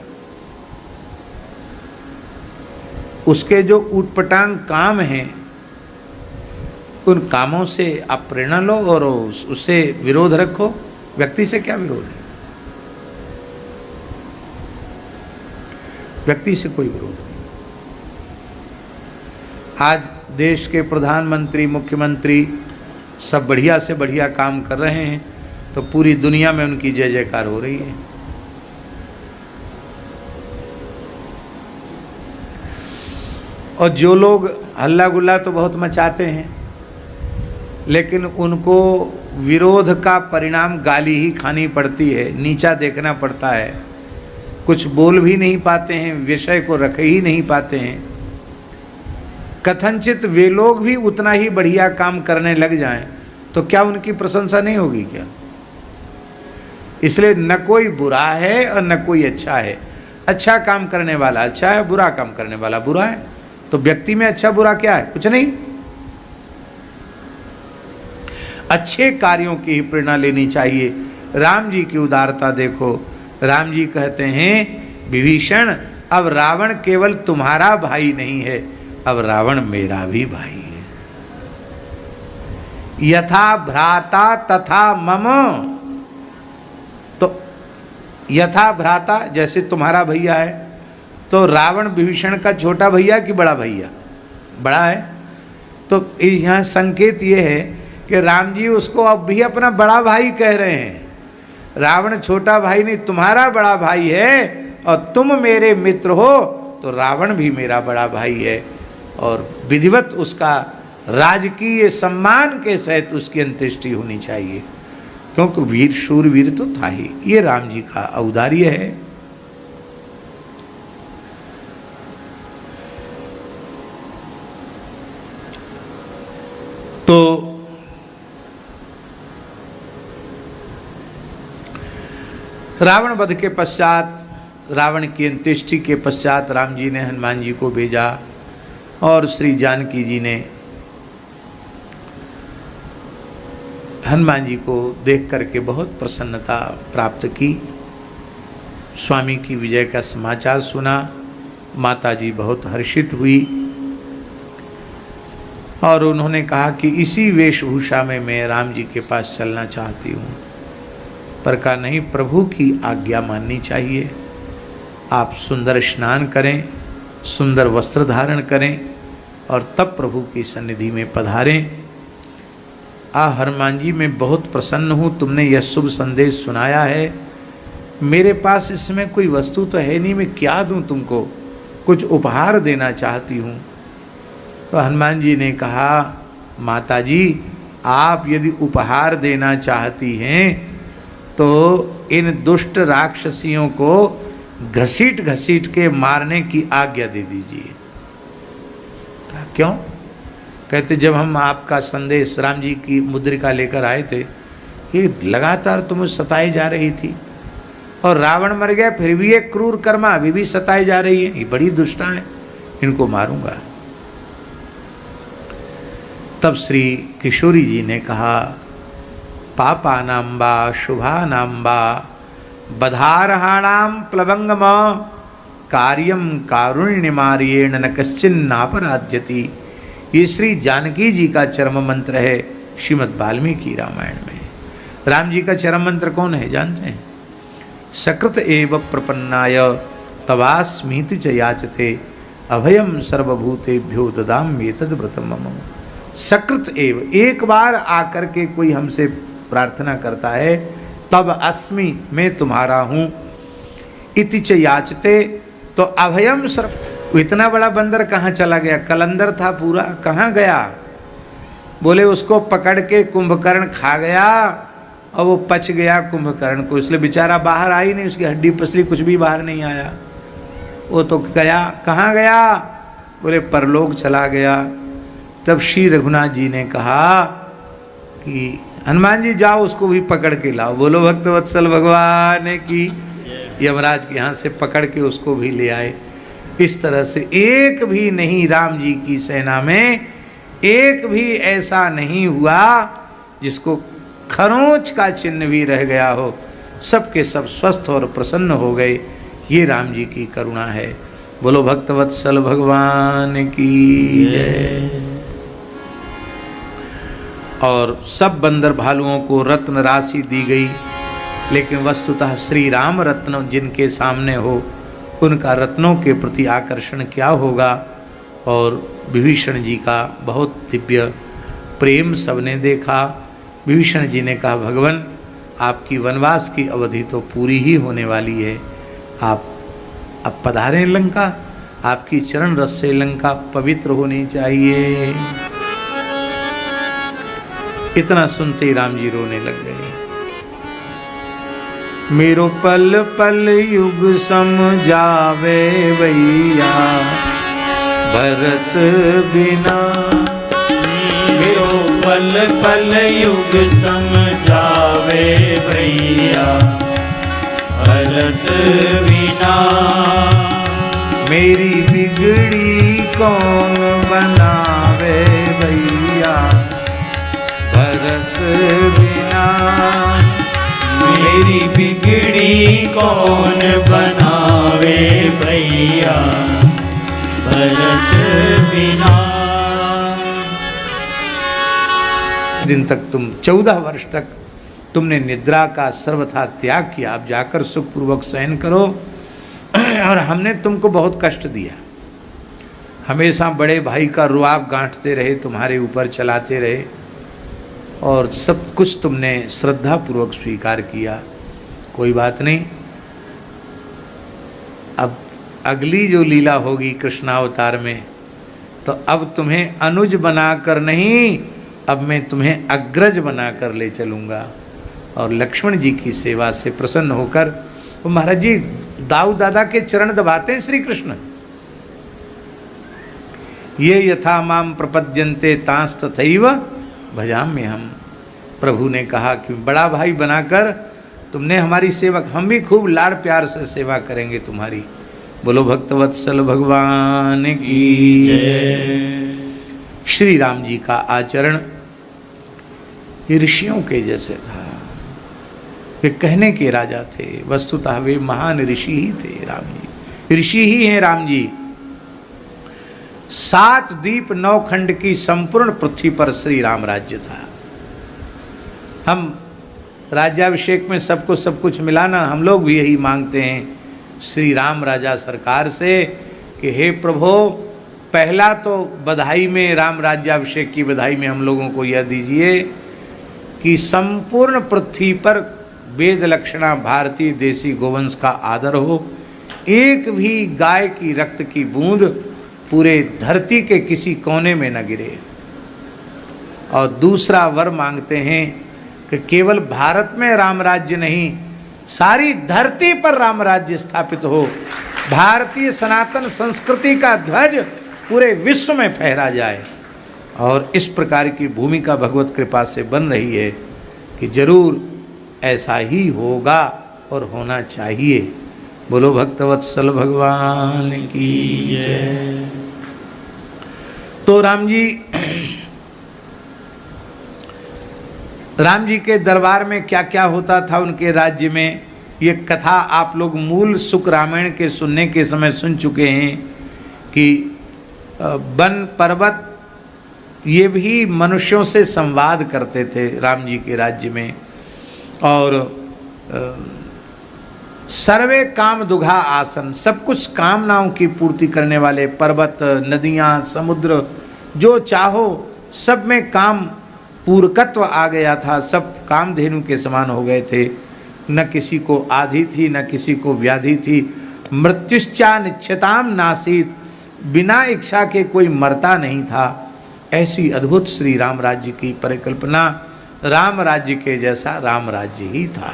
उसके जो ऊटपटांग काम हैं उन कामों से आप प्रेरणा लो और उससे विरोध रखो। व्यक्ति से क्या विरोध है? व्यक्ति से कोई विरोध नहीं। आज देश के प्रधानमंत्री, मुख्यमंत्री सब बढ़िया से बढ़िया काम कर रहे हैं, तो पूरी दुनिया में उनकी जय जयकार हो रही है। और जो लोग हल्ला गुल्ला तो बहुत मचाते हैं, लेकिन उनको विरोध का परिणाम गाली ही खानी पड़ती है, नीचा देखना पड़ता है, कुछ बोल भी नहीं पाते हैं, विषय को रख ही नहीं पाते हैं। कथनचित वे लोग भी उतना ही बढ़िया काम करने लग जाएं तो क्या उनकी प्रशंसा नहीं होगी क्या? इसलिए न कोई बुरा है और न कोई अच्छा है। अच्छा काम करने वाला अच्छा है, बुरा काम करने वाला बुरा है। तो व्यक्ति में अच्छा बुरा क्या है? कुछ नहीं। अच्छे कार्यों की ही प्रेरणा लेनी चाहिए। राम जी की उदारता देखो। राम जी कहते हैं विभीषण, अब रावण केवल तुम्हारा भाई नहीं है, अब रावण मेरा भी भाई है। यथा भ्राता तथा मम, तो यथा भ्राता जैसे तुम्हारा भैया है, तो रावण विभीषण का छोटा भैया कि बड़ा भैया? बड़ा है। तो यहाँ संकेत ये है कि राम जी उसको अब भी अपना बड़ा भाई कह रहे हैं। रावण छोटा भाई नहीं, तुम्हारा बड़ा भाई है, और तुम मेरे मित्र हो, तो रावण भी मेरा बड़ा भाई है। और विधिवत उसका राजकीय सम्मान के सहित उसकी अंत्येष्टि होनी चाहिए, क्योंकि वीर शूरवीर तो था ही। ये राम जी का औदार्य है। तो रावण वध के पश्चात, रावण की अंत्येष्टि के पश्चात राम जी ने हनुमान जी को भेजा, और श्री जानकी जी ने हनुमान जी को देख करके बहुत प्रसन्नता प्राप्त की। स्वामी की विजय का समाचार सुना, माता जी बहुत हर्षित हुई और उन्होंने कहा कि इसी वेशभूषा में मैं राम जी के पास चलना चाहती हूँ। पर कहा नहीं, प्रभु की आज्ञा माननी चाहिए। आप सुंदर स्नान करें, सुंदर वस्त्र धारण करें और तब प्रभु की सन्निधि में पधारें। हनुमान जी मैं बहुत प्रसन्न हूँ, तुमने यह शुभ संदेश सुनाया है। मेरे पास इसमें कोई वस्तु तो है नहीं, मैं क्या दूँ तुमको? कुछ उपहार देना चाहती हूँ। तो हनुमान जी ने कहा, माता जी आप यदि उपहार देना चाहती हैं तो इन दुष्ट राक्षसियों को घसीट घसीट के मारने की आज्ञा दे दीजिए। क्यों? कहते जब हम आपका संदेश राम जी की मुद्रिका लेकर आए थे, ये लगातार तुम्हें सताई जा रही थी, और रावण मर गया फिर भी एक क्रूर कर्मा अभी भी सताई जा रही है, ये बड़ी दुष्टा है, इनको मारूंगा। तब श्री किशोरी जी ने कहा, पापा नाम्बा शुभा नाम्बा बधारहाणाम प्लवंगम कार्यम कारुण्यमार्येण न कश्चिन्नापराध्यति। ये श्री जानकी जी का चरम मंत्र है श्रीमद् वाल्मीकि रामायण में। राम जी का चरम मंत्र कौन है जानते हैं? सकृत एव प्रपन्नाय तवास्मीति च याचते अभयम सर्वभूतेभ्यो ददाम्येतद् व्रतम मम। सकृत एव, एक बार आकर के कोई हमसे प्रार्थना करता है तब अस्मि, मैं तुम्हारा हूँ, इति च याचते, तो अभयम सर्व। इतना बड़ा बंदर कहाँ चला गया? कलंदर था पूरा, कहाँ गया? बोले उसको पकड़ के कुंभकर्ण खा गया और वो पच गया कुंभकर्ण को, इसलिए बेचारा बाहर आ ही नहीं, उसकी हड्डी पसली कुछ भी बाहर नहीं आया। वो तो गया, कहाँ गया? बोले परलोक चला गया। तब श्री रघुनाथ जी ने कहा कि हनुमान जी जाओ उसको भी पकड़ के लाओ। बोलो भक्तवत्सल भगवान की। यमराज के यहाँ से पकड़ के उसको भी ले आए। इस तरह से एक भी नहीं, राम जी की सेना में एक भी ऐसा नहीं हुआ जिसको खरोंच का चिन्ह भी रह गया हो। सबके सब स्वस्थ और प्रसन्न हो गए। ये राम जी की करुणा है। बोलो भक्तवत्सल भगवान की जय। और सब बंदर भालुओं को रत्न राशि दी गई, लेकिन वस्तुतः श्री राम रत्न जिनके सामने हो उनका रत्नों के प्रति आकर्षण क्या होगा। और विभीषण जी का बहुत दिव्य प्रेम सबने देखा। विभीषण जी ने कहा भगवान आपकी वनवास की अवधि तो पूरी ही होने वाली है, आप अब पधारें लंका, आपकी चरण रस से लंका पवित्र होनी चाहिए। इतना सुनते ही राम जी रोने लग गए। मेरो पल पल युग समझावे भैया भरत बिना। मेरो पल पल युग समझावे भैया भरत बिना। मेरी बिगड़ी कौन बनावे भैया भरत बिना। मेरी बिगड़ी कौन बनावे भैया भरत बिना। दिन तक तुम 14 वर्ष तक तुमने निद्रा का सर्वथा त्याग किया, अब जाकर सुखपूर्वक शयन करो। और हमने तुमको बहुत कष्ट दिया, हमेशा बड़े भाई का रुआब गांठते रहे, तुम्हारे ऊपर चलाते रहे, और सब कुछ तुमने श्रद्धा पूर्वक स्वीकार किया। कोई बात नहीं, अब अगली जो लीला होगी कृष्णावतार में, तो अब तुम्हें अनुज बनाकर नहीं, अब मैं तुम्हें अग्रज बनाकर ले चलूँगा। और लक्ष्मण जी की सेवा से प्रसन्न होकर वो महाराज जी दाऊ दादा के चरण दबाते हैं श्री कृष्ण। ये यथा माम प्रपद्यन्ते तांस तथैव भजाम्य हम। प्रभु ने कहा कि बड़ा भाई बनाकर तुमने हमारी सेवा, हम भी खूब लाड़ प्यार से सेवा करेंगे तुम्हारी। बोलो भक्तवत्सल भगवान की जय। श्री राम जी का आचरण ऋषियों के जैसे था। वे कहने के राजा थे, वस्तुतः वे महान ऋषि ही थे। राम जी ऋषि ही हैं। राम जी 7 द्वीप 9 खंड की संपूर्ण पृथ्वी पर श्री राम राज्य था। हम राज्याभिषेक में सबको सब कुछ मिला ना, हम लोग भी यही मांगते हैं श्री राम राजा सरकार से कि हे प्रभु, पहला तो बधाई में, राम राज्याभिषेक की बधाई में हम लोगों को यह दीजिए कि संपूर्ण पृथ्वी पर वेद लक्षणा भारतीय देसी गोवंश का आदर हो। एक भी गाय की रक्त की बूंद पूरे धरती के किसी कोने में न गिरे। और दूसरा वर मांगते हैं कि केवल भारत में राम राज्य नहीं, सारी धरती पर राम राज्य स्थापित हो। भारतीय सनातन संस्कृति का ध्वज पूरे विश्व में फहरा जाए। और इस प्रकार की भूमिका भगवत कृपा से बन रही है कि जरूर ऐसा ही होगा और होना चाहिए। बोलो भक्तवत्सल भगवान की जय। तो राम जी के दरबार में क्या क्या होता था उनके राज्य में, ये कथा आप लोग मूल शुक रामायण के सुनने के समय सुन चुके हैं कि वन पर्वत ये भी मनुष्यों से संवाद करते थे राम जी के राज्य में। और सर्वे काम दुघा आसन, सब कुछ कामनाओं की पूर्ति करने वाले पर्वत, नदियाँ, समुद्र, जो चाहो सब में काम पूर्णत्व आ गया था। सब कामधेनु के समान हो गए थे। न किसी को आधि थी, न किसी को व्याधि थी। मृत्युश्चा निश्चिताम नासीत, बिना इच्छा के कोई मरता नहीं था। ऐसी अद्भुत श्री राम राज्य की परिकल्पना, राम राज्य के जैसा राम राज्य ही था,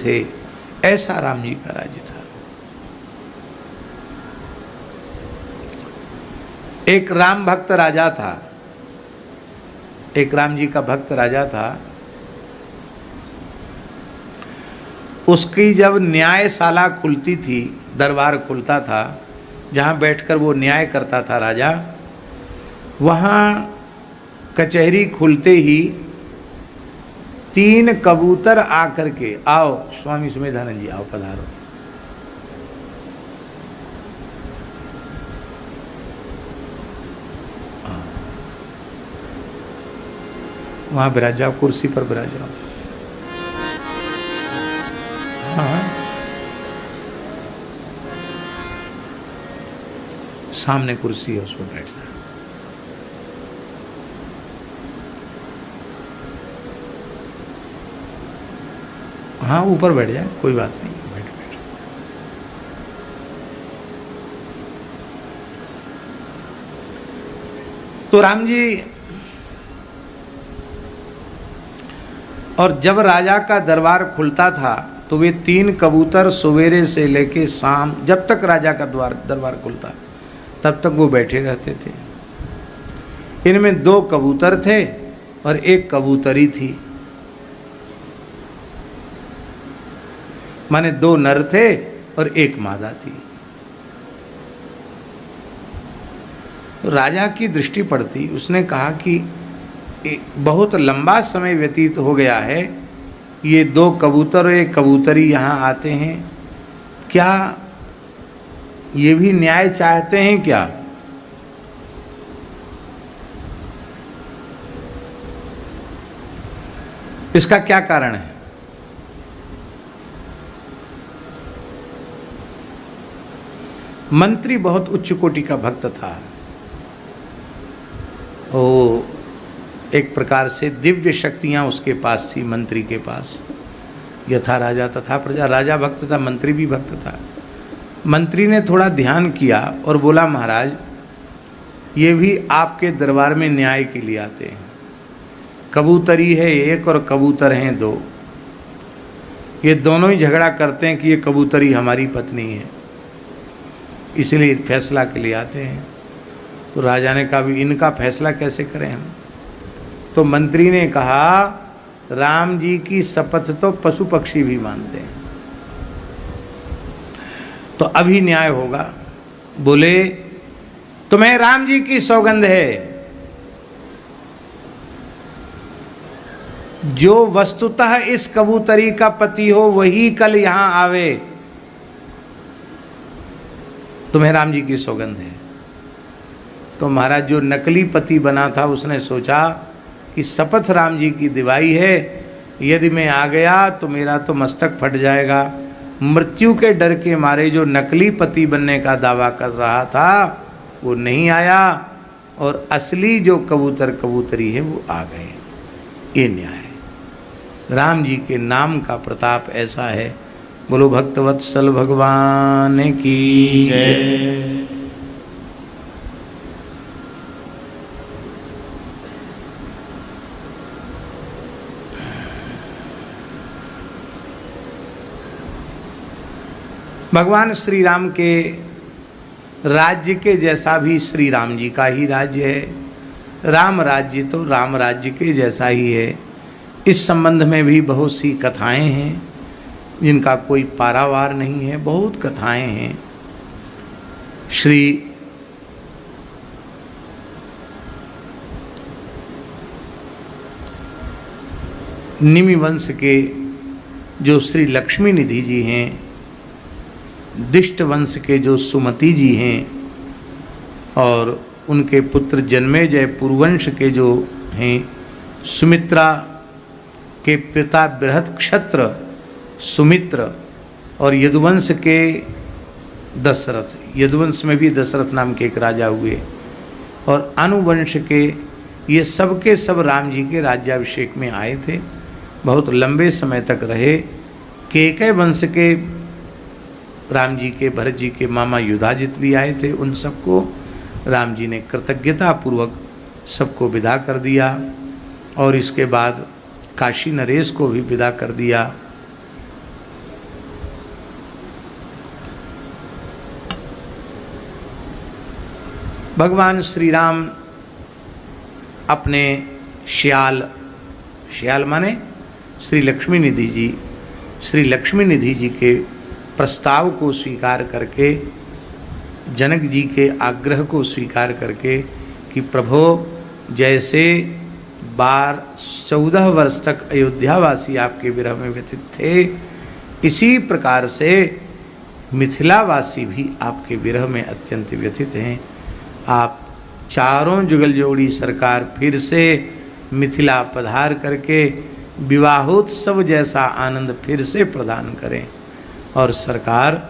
थे ऐसा राम जी का राज्य था। एक राम भक्त राजा था, एक राम जी का भक्त राजा था। उसकी जब न्यायशाला खुलती थी, दरबार खुलता था, जहाँ बैठकर वो न्याय करता था राजा, वहाँ कचहरी खुलते ही 3 कबूतर आकर के, आओ स्वामी सुमेधानंद जी आओ पधारो, वहाँ विराज जाओ, कुर्सी पर विराज जाओ। हाँ, सामने कुर्सी है, उस पर बैठना। हाँ ऊपर बैठ जाए, कोई बात नहीं, बैठ बैठ। तो राम जी, और जब राजा का दरबार खुलता था तो वे 3 कबूतर सवेरे से लेके शाम, जब तक राजा का दरबार खुलता तब तक वो बैठे रहते थे। इनमें 2 कबूतर थे और 1 कबूतरी थी, माने 2 नर थे और 1 मादा थी। राजा की दृष्टि पड़ती, उसने कहा कि बहुत लंबा समय व्यतीत हो गया है, ये 2 कबूतर और 1 कबूतरी यहाँ आते हैं, क्या ये भी न्याय चाहते हैं क्या? इसका क्या कारण है? मंत्री बहुत उच्च कोटि का भक्त था, वो एक प्रकार से दिव्य शक्तियां उसके पास थी, मंत्री के पास। यथा राजा तथा प्रजा, राजा भक्त था, मंत्री भी भक्त था। मंत्री ने थोड़ा ध्यान किया और बोला, महाराज ये भी आपके दरबार में न्याय के लिए आते हैं। कबूतरी है 1 और कबूतर हैं 2, ये दोनों ही झगड़ा करते हैं कि ये कबूतरी हमारी पत्नी है, इसलिए फैसला के लिए आते हैं। तो राजा ने कहा, भी इनका फैसला कैसे करें हम? तो मंत्री ने कहा, राम जी की शपथ तो पशु पक्षी भी मानते हैं, तो अभी न्याय होगा। बोले, तुम्हें राम जी की सौगंध है, जो वस्तुतः इस कबूतरी का पति हो वही कल यहां आवे, तुम्हें राम जी की सौगंध है। तो महाराज जो नकली पति बना था उसने सोचा कि शपथ राम जी की दिवाई है, यदि मैं आ गया तो मेरा तो मस्तक फट जाएगा। मृत्यु के डर के मारे जो नकली पति बनने का दावा कर रहा था वो नहीं आया, और असली जो कबूतर कबूतरी है वो आ गए। ये न्याय, राम जी के नाम का प्रताप ऐसा है। बोलो भक्तवत्सल भगवान की जय। भगवान श्री राम के राज्य के जैसा भी श्री राम जी का ही राज्य है। राम राज्य तो राम राज्य के जैसा ही है। इस संबंध में भी बहुत सी कथाएं हैं जिनका कोई पारावार नहीं है, बहुत कथाएं हैं। श्री निमि वंश के जो श्री लक्ष्मी निधि जी हैं, दिष्ट वंश के जो सुमति जी हैं, और उनके पुत्र जन्मेजय पुरुवंश के जो हैं, सुमित्रा के पिता बृहत क्षत्र सुमित्र, और यदुवंश के दशरथ, यदुवंश में भी दशरथ नाम के एक राजा हुए, और अनुवंश के, ये सब के सब राम जी के राज्याभिषेक में आए थे। बहुत लंबे समय तक रहे। केकय वंश के राम जी के, भरत जी के मामा युधाजित भी आए थे। उन सबको राम जी ने कृतज्ञता पूर्वक सबको विदा कर दिया, और इसके बाद काशी नरेश को भी विदा कर दिया। भगवान श्री राम अपने श्याल माने श्री लक्ष्मी निधि जी, श्री लक्ष्मी निधि जी के प्रस्ताव को स्वीकार करके, जनक जी के आग्रह को स्वीकार करके कि प्रभो जैसे 14 वर्ष तक अयोध्यावासी आपके विरह में व्यथित थे, इसी प्रकार से मिथिलावासी भी आपके विरह में अत्यंत व्यथित हैं। आप चारों जुगल जोड़ी सरकार फिर से मिथिला पधार करके विवाहोत्सव जैसा आनंद फिर से प्रदान करें। और सरकार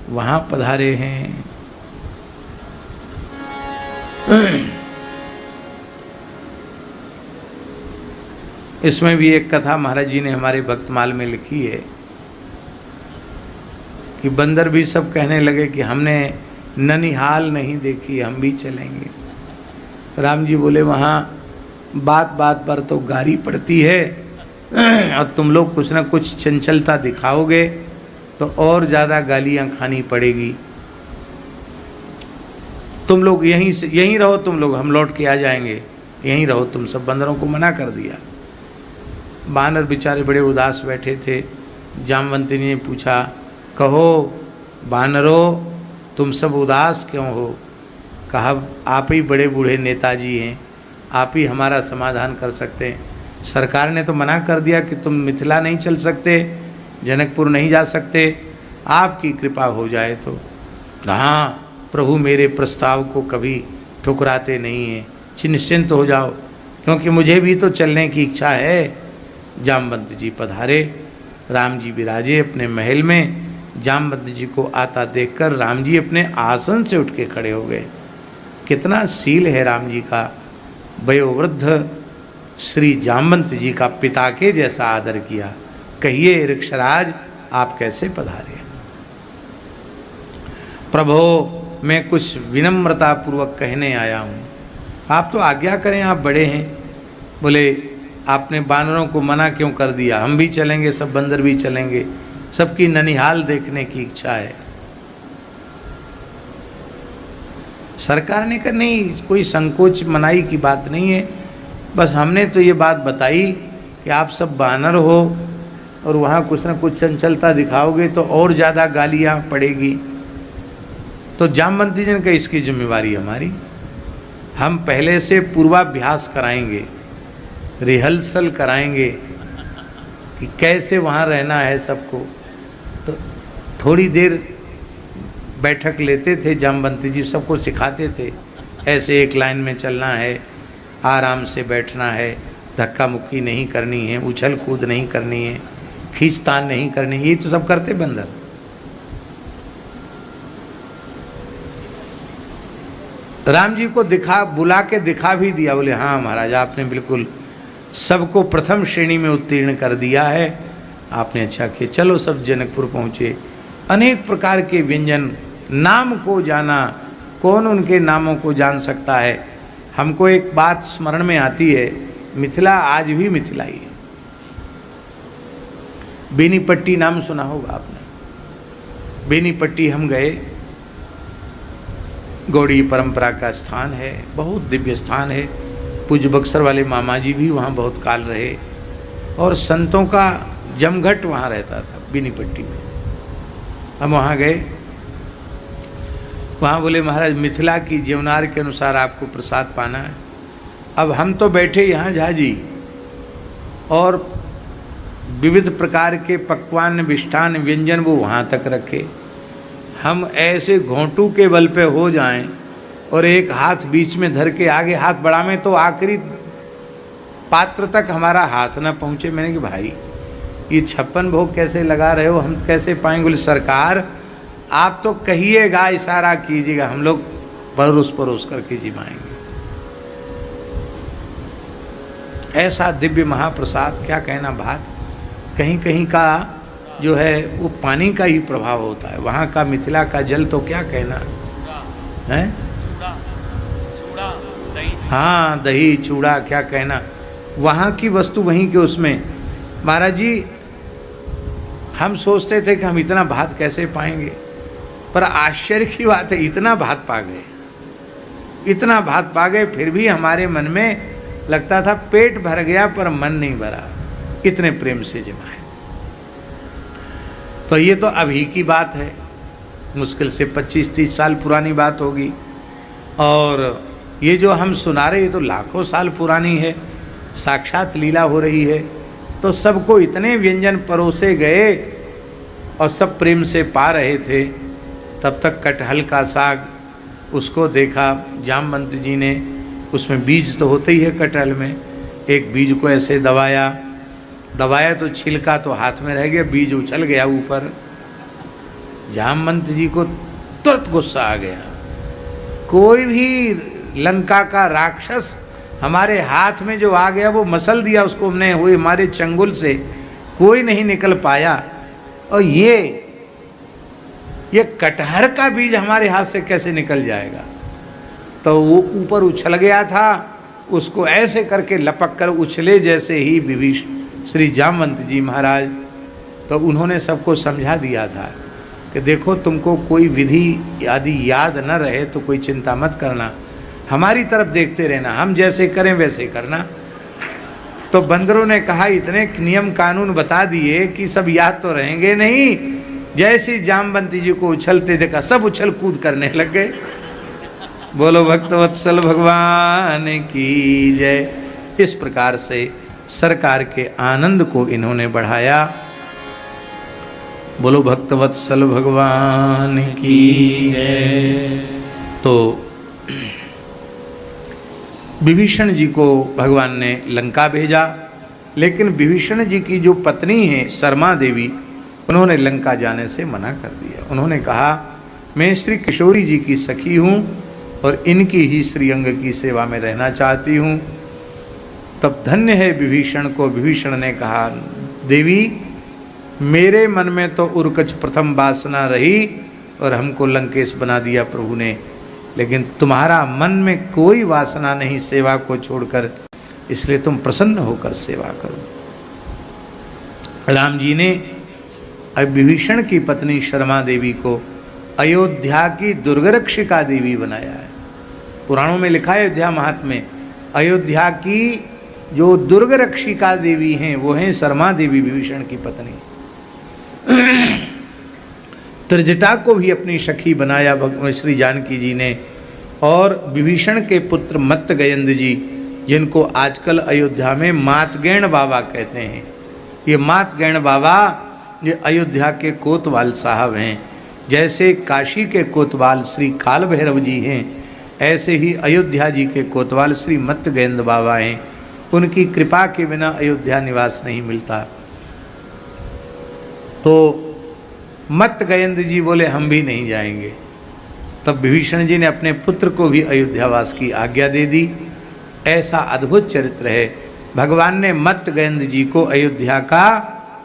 वहाँ पधारे हैं। इसमें भी एक कथा महाराज जी ने हमारे भक्तमाल में लिखी है कि बंदर भी सब कहने लगे कि हमने ननिहाल नहीं देखी, हम भी चलेंगे। राम जी बोले वहाँ बात बात पर तो गारी पड़ती है, और तुम लोग कुछ ना कुछ चंचलता दिखाओगे तो और ज़्यादा गालियाँ खानी पड़ेगी। तुम लोग यहीं रहो, तुम लोग, हम लौट के आ जाएंगे, यहीं रहो तुम सब। बंदरों को मना कर दिया। बानर बेचारे बड़े उदास बैठे थे। जामवंती ने पूछा, कहो बानरों तुम सब उदास क्यों हो? कहा, आप ही बड़े बूढ़े नेताजी हैं, आप ही हमारा समाधान कर सकते हैं। सरकार ने तो मना कर दिया कि तुम मिथिला नहीं चल सकते, जनकपुर नहीं जा सकते, आपकी कृपा हो जाए तो। हाँ प्रभु, मेरे प्रस्ताव को कभी ठुकराते नहीं हैं, निश्चिंत हो जाओ, क्योंकि मुझे भी तो चलने की इच्छा है। जामवंत जी पधारे। राम जी विराजे अपने महल में। जामवंत जी को आता देखकर राम जी अपने आसन से उठ के खड़े हो गए। कितना शील है राम जी का। वयोवृद्ध श्री जामवंत जी का पिता के जैसा आदर किया। कहिए ऋक्षराज, आप कैसे पधारे? प्रभो, मैं कुछ विनम्रता पूर्वक कहने आया हूँ, आप तो आज्ञा करें, आप बड़े हैं। बोले, आपने बानरों को मना क्यों कर दिया? हम भी चलेंगे, सब बंदर भी चलेंगे, सबकी ननिहाल देखने की इच्छा है। सरकार ने कहा नहीं, कोई संकोच मनाई की बात नहीं है, बस हमने तो ये बात बताई कि आप सब बानर हो और वहाँ कुछ ना कुछ चंचलता दिखाओगे तो और ज़्यादा गालियाँ पड़ेगी। तो जामवंती जी ने कहा, इसकी जिम्मेवारी हमारी, हम पहले से पूर्वाभ्यास कराएंगे, रिहर्सल कराएंगे कि कैसे वहाँ रहना है सबको। तो थोड़ी देर बैठक लेते थे जामवंती जी, सबको सिखाते थे, ऐसे एक लाइन में चलना है, आराम से बैठना है, धक्का मुक्की नहीं करनी है, उछल कूद नहीं करनी है, खींचतान नहीं करनी, ये तो सब करते बंदर। राम जी को बुला के दिखा भी दिया। बोले, हाँ महाराज, आपने बिल्कुल सबको प्रथम श्रेणी में उत्तीर्ण कर दिया है, आपने अच्छा किया। चलो सब जनकपुर पहुँचे। अनेक प्रकार के व्यंजन, नाम को जाना, कौन उनके नामों को जान सकता है। हमको एक बात स्मरण में आती है, मिथिला आज भी मिथिला ही है। बेनीपट्टी नाम सुना होगा आपने। बेनीपट्टी हम गए, गौड़ी परंपरा का स्थान है, बहुत दिव्य स्थान है। पूज्य बक्सर वाले मामा जी भी वहाँ बहुत काल रहे, और संतों का जमघट वहाँ रहता था बेनीपट्टी में। हम वहाँ गए, वहाँ बोले, महाराज मिथिला की जीवनार के अनुसार आपको प्रसाद पाना है। अब हम तो बैठे यहाँ झाजी, और विविध प्रकार के पकवान मिष्ठान व्यंजन वो वहाँ तक रखे। हम ऐसे घोंटू के बल पे हो जाएं और एक हाथ बीच में धर के आगे हाथ बढ़ावें तो आखिरी पात्र तक हमारा हाथ न पहुँचे। मैंने कि भाई ये 56 भोग कैसे लगा रहे हो, हम कैसे पाएंगे? बोले सरकार आप तो कहिएगा, इशारा कीजिएगा, हम लोग परोस परोस करके जिमाएंगे। ऐसा दिव्य महाप्रसाद, क्या कहना बात। कहीं कहीं का जो है वो पानी का ही प्रभाव होता है, वहाँ का मिथिला का जल तो क्या कहना है। हाँ दही चूड़ा क्या कहना, वहाँ की वस्तु वहीं के उसमें। महाराज जी हम सोचते थे कि हम इतना भात कैसे पाएंगे, पर आश्चर्य की बात है इतना भात पा गए, इतना भात पा गए, फिर भी हमारे मन में लगता था पेट भर गया पर मन नहीं भरा, कितने प्रेम से जिमाए। तो ये तो अभी की बात है, मुश्किल से 25-30 साल पुरानी बात होगी। और ये जो हम सुना रहे ये तो लाखों साल पुरानी है, साक्षात लीला हो रही है। तो सबको इतने व्यंजन परोसे गए और सब प्रेम से पा रहे थे। तब तक कटहल का साग, उसको देखा जामवंत जी ने, उसमें बीज तो होते ही है कटहल में, एक बीज को ऐसे दबाया तो छिलका तो हाथ में रह गया, बीज उछल गया ऊपर। जामवंत जी को तुरंत गुस्सा आ गया, कोई भी लंका का राक्षस हमारे हाथ में जो आ गया वो मसल दिया उसको हमने, वो हमारे चंगुल से कोई नहीं निकल पाया, और ये कटहर का बीज हमारे हाथ से कैसे निकल जाएगा। तो वो ऊपर उछल गया था, उसको ऐसे करके लपक कर उछले जैसे ही विभीषण श्री जामवंत जी महाराज, तो उन्होंने सबको समझा दिया था कि देखो तुमको कोई विधि आदि याद न रहे तो कोई चिंता मत करना, हमारी तरफ देखते रहना, हम जैसे करें वैसे करना। तो बंदरों ने कहा इतने नियम कानून बता दिए कि सब याद तो रहेंगे नहीं। जैसे जामवंत जी को उछलते देखा सब उछल कूद करने लग गए। बोलो भक्तवत्सल भगवान की जय। इस प्रकार से सरकार के आनंद को इन्होंने बढ़ाया। बोलो भक्तवत्सल भगवान की जय। तो विभीषण जी को भगवान ने लंका भेजा, लेकिन विभीषण जी की जो पत्नी है शर्मा देवी, उन्होंने लंका जाने से मना कर दिया। उन्होंने कहा मैं श्री किशोरी जी की सखी हूँ और इनकी ही श्रीअंग की सेवा में रहना चाहती हूँ। तब धन्य है विभीषण को। विभीषण ने कहा देवी मेरे मन में तो उरकच प्रथम वासना रही और हमको लंकेश बना दिया प्रभु ने, लेकिन तुम्हारा मन में कोई वासना नहीं सेवा को छोड़कर, इसलिए तुम प्रसन्न होकर सेवा करो। राम जी ने अब विभीषण की पत्नी शर्मा देवी को अयोध्या की दुर्गरक्षिका देवी बनाया है। पुराणों में लिखा है अयोध्या महात्म्य में, अयोध्या की जो दुर्गरक्षिका देवी हैं वो हैं शर्मा देवी, विभीषण की पत्नी। त्रिजटा को भी अपनी सखी बनाया श्री जानकी जी ने। और विभीषण के पुत्र मत्तगयंद जी, जिनको आजकल अयोध्या में मातगैण बाबा कहते हैं, ये मातगैण बाबा ये अयोध्या के कोतवाल साहब हैं। जैसे काशी के कोतवाल श्री काल भैरव जी हैं, ऐसे ही अयोध्या जी के कोतवाल श्री मत्तगयंद बाबा हैं। उनकी कृपा के बिना अयोध्या निवास नहीं मिलता। तो मत्तगयंद जी बोले हम भी नहीं जाएंगे। तब विभीषण जी ने अपने पुत्र को भी अयोध्यावास की आज्ञा दे दी। ऐसा अद्भुत चरित्र है। भगवान ने मत्तगयंद जी को अयोध्या का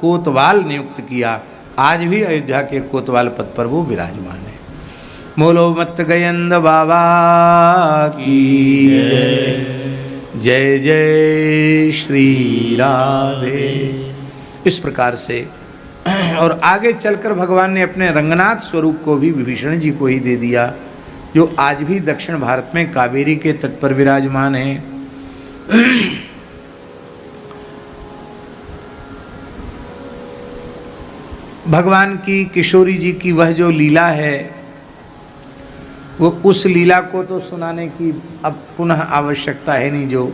कोतवाल नियुक्त किया। आज भी अयोध्या के कोतवाल पद पर वो विराजमान है। बोलो मत्तगयंद बाबा की जय। जय जय श्री राधे। इस प्रकार से और आगे चलकर भगवान ने अपने रंगनाथ स्वरूप को भी विभीषण जी को ही दे दिया, जो आज भी दक्षिण भारत में कावेरी के तट पर विराजमान है। भगवान की किशोरी जी की वह जो लीला है, वो उस लीला को तो सुनाने की अब पुनः आवश्यकता है नहीं, जो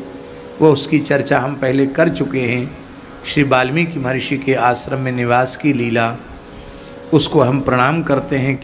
वो उसकी चर्चा हम पहले कर चुके हैं। श्री वाल्मीकि महर्षि के आश्रम में निवास की लीला, उसको हम प्रणाम करते हैं।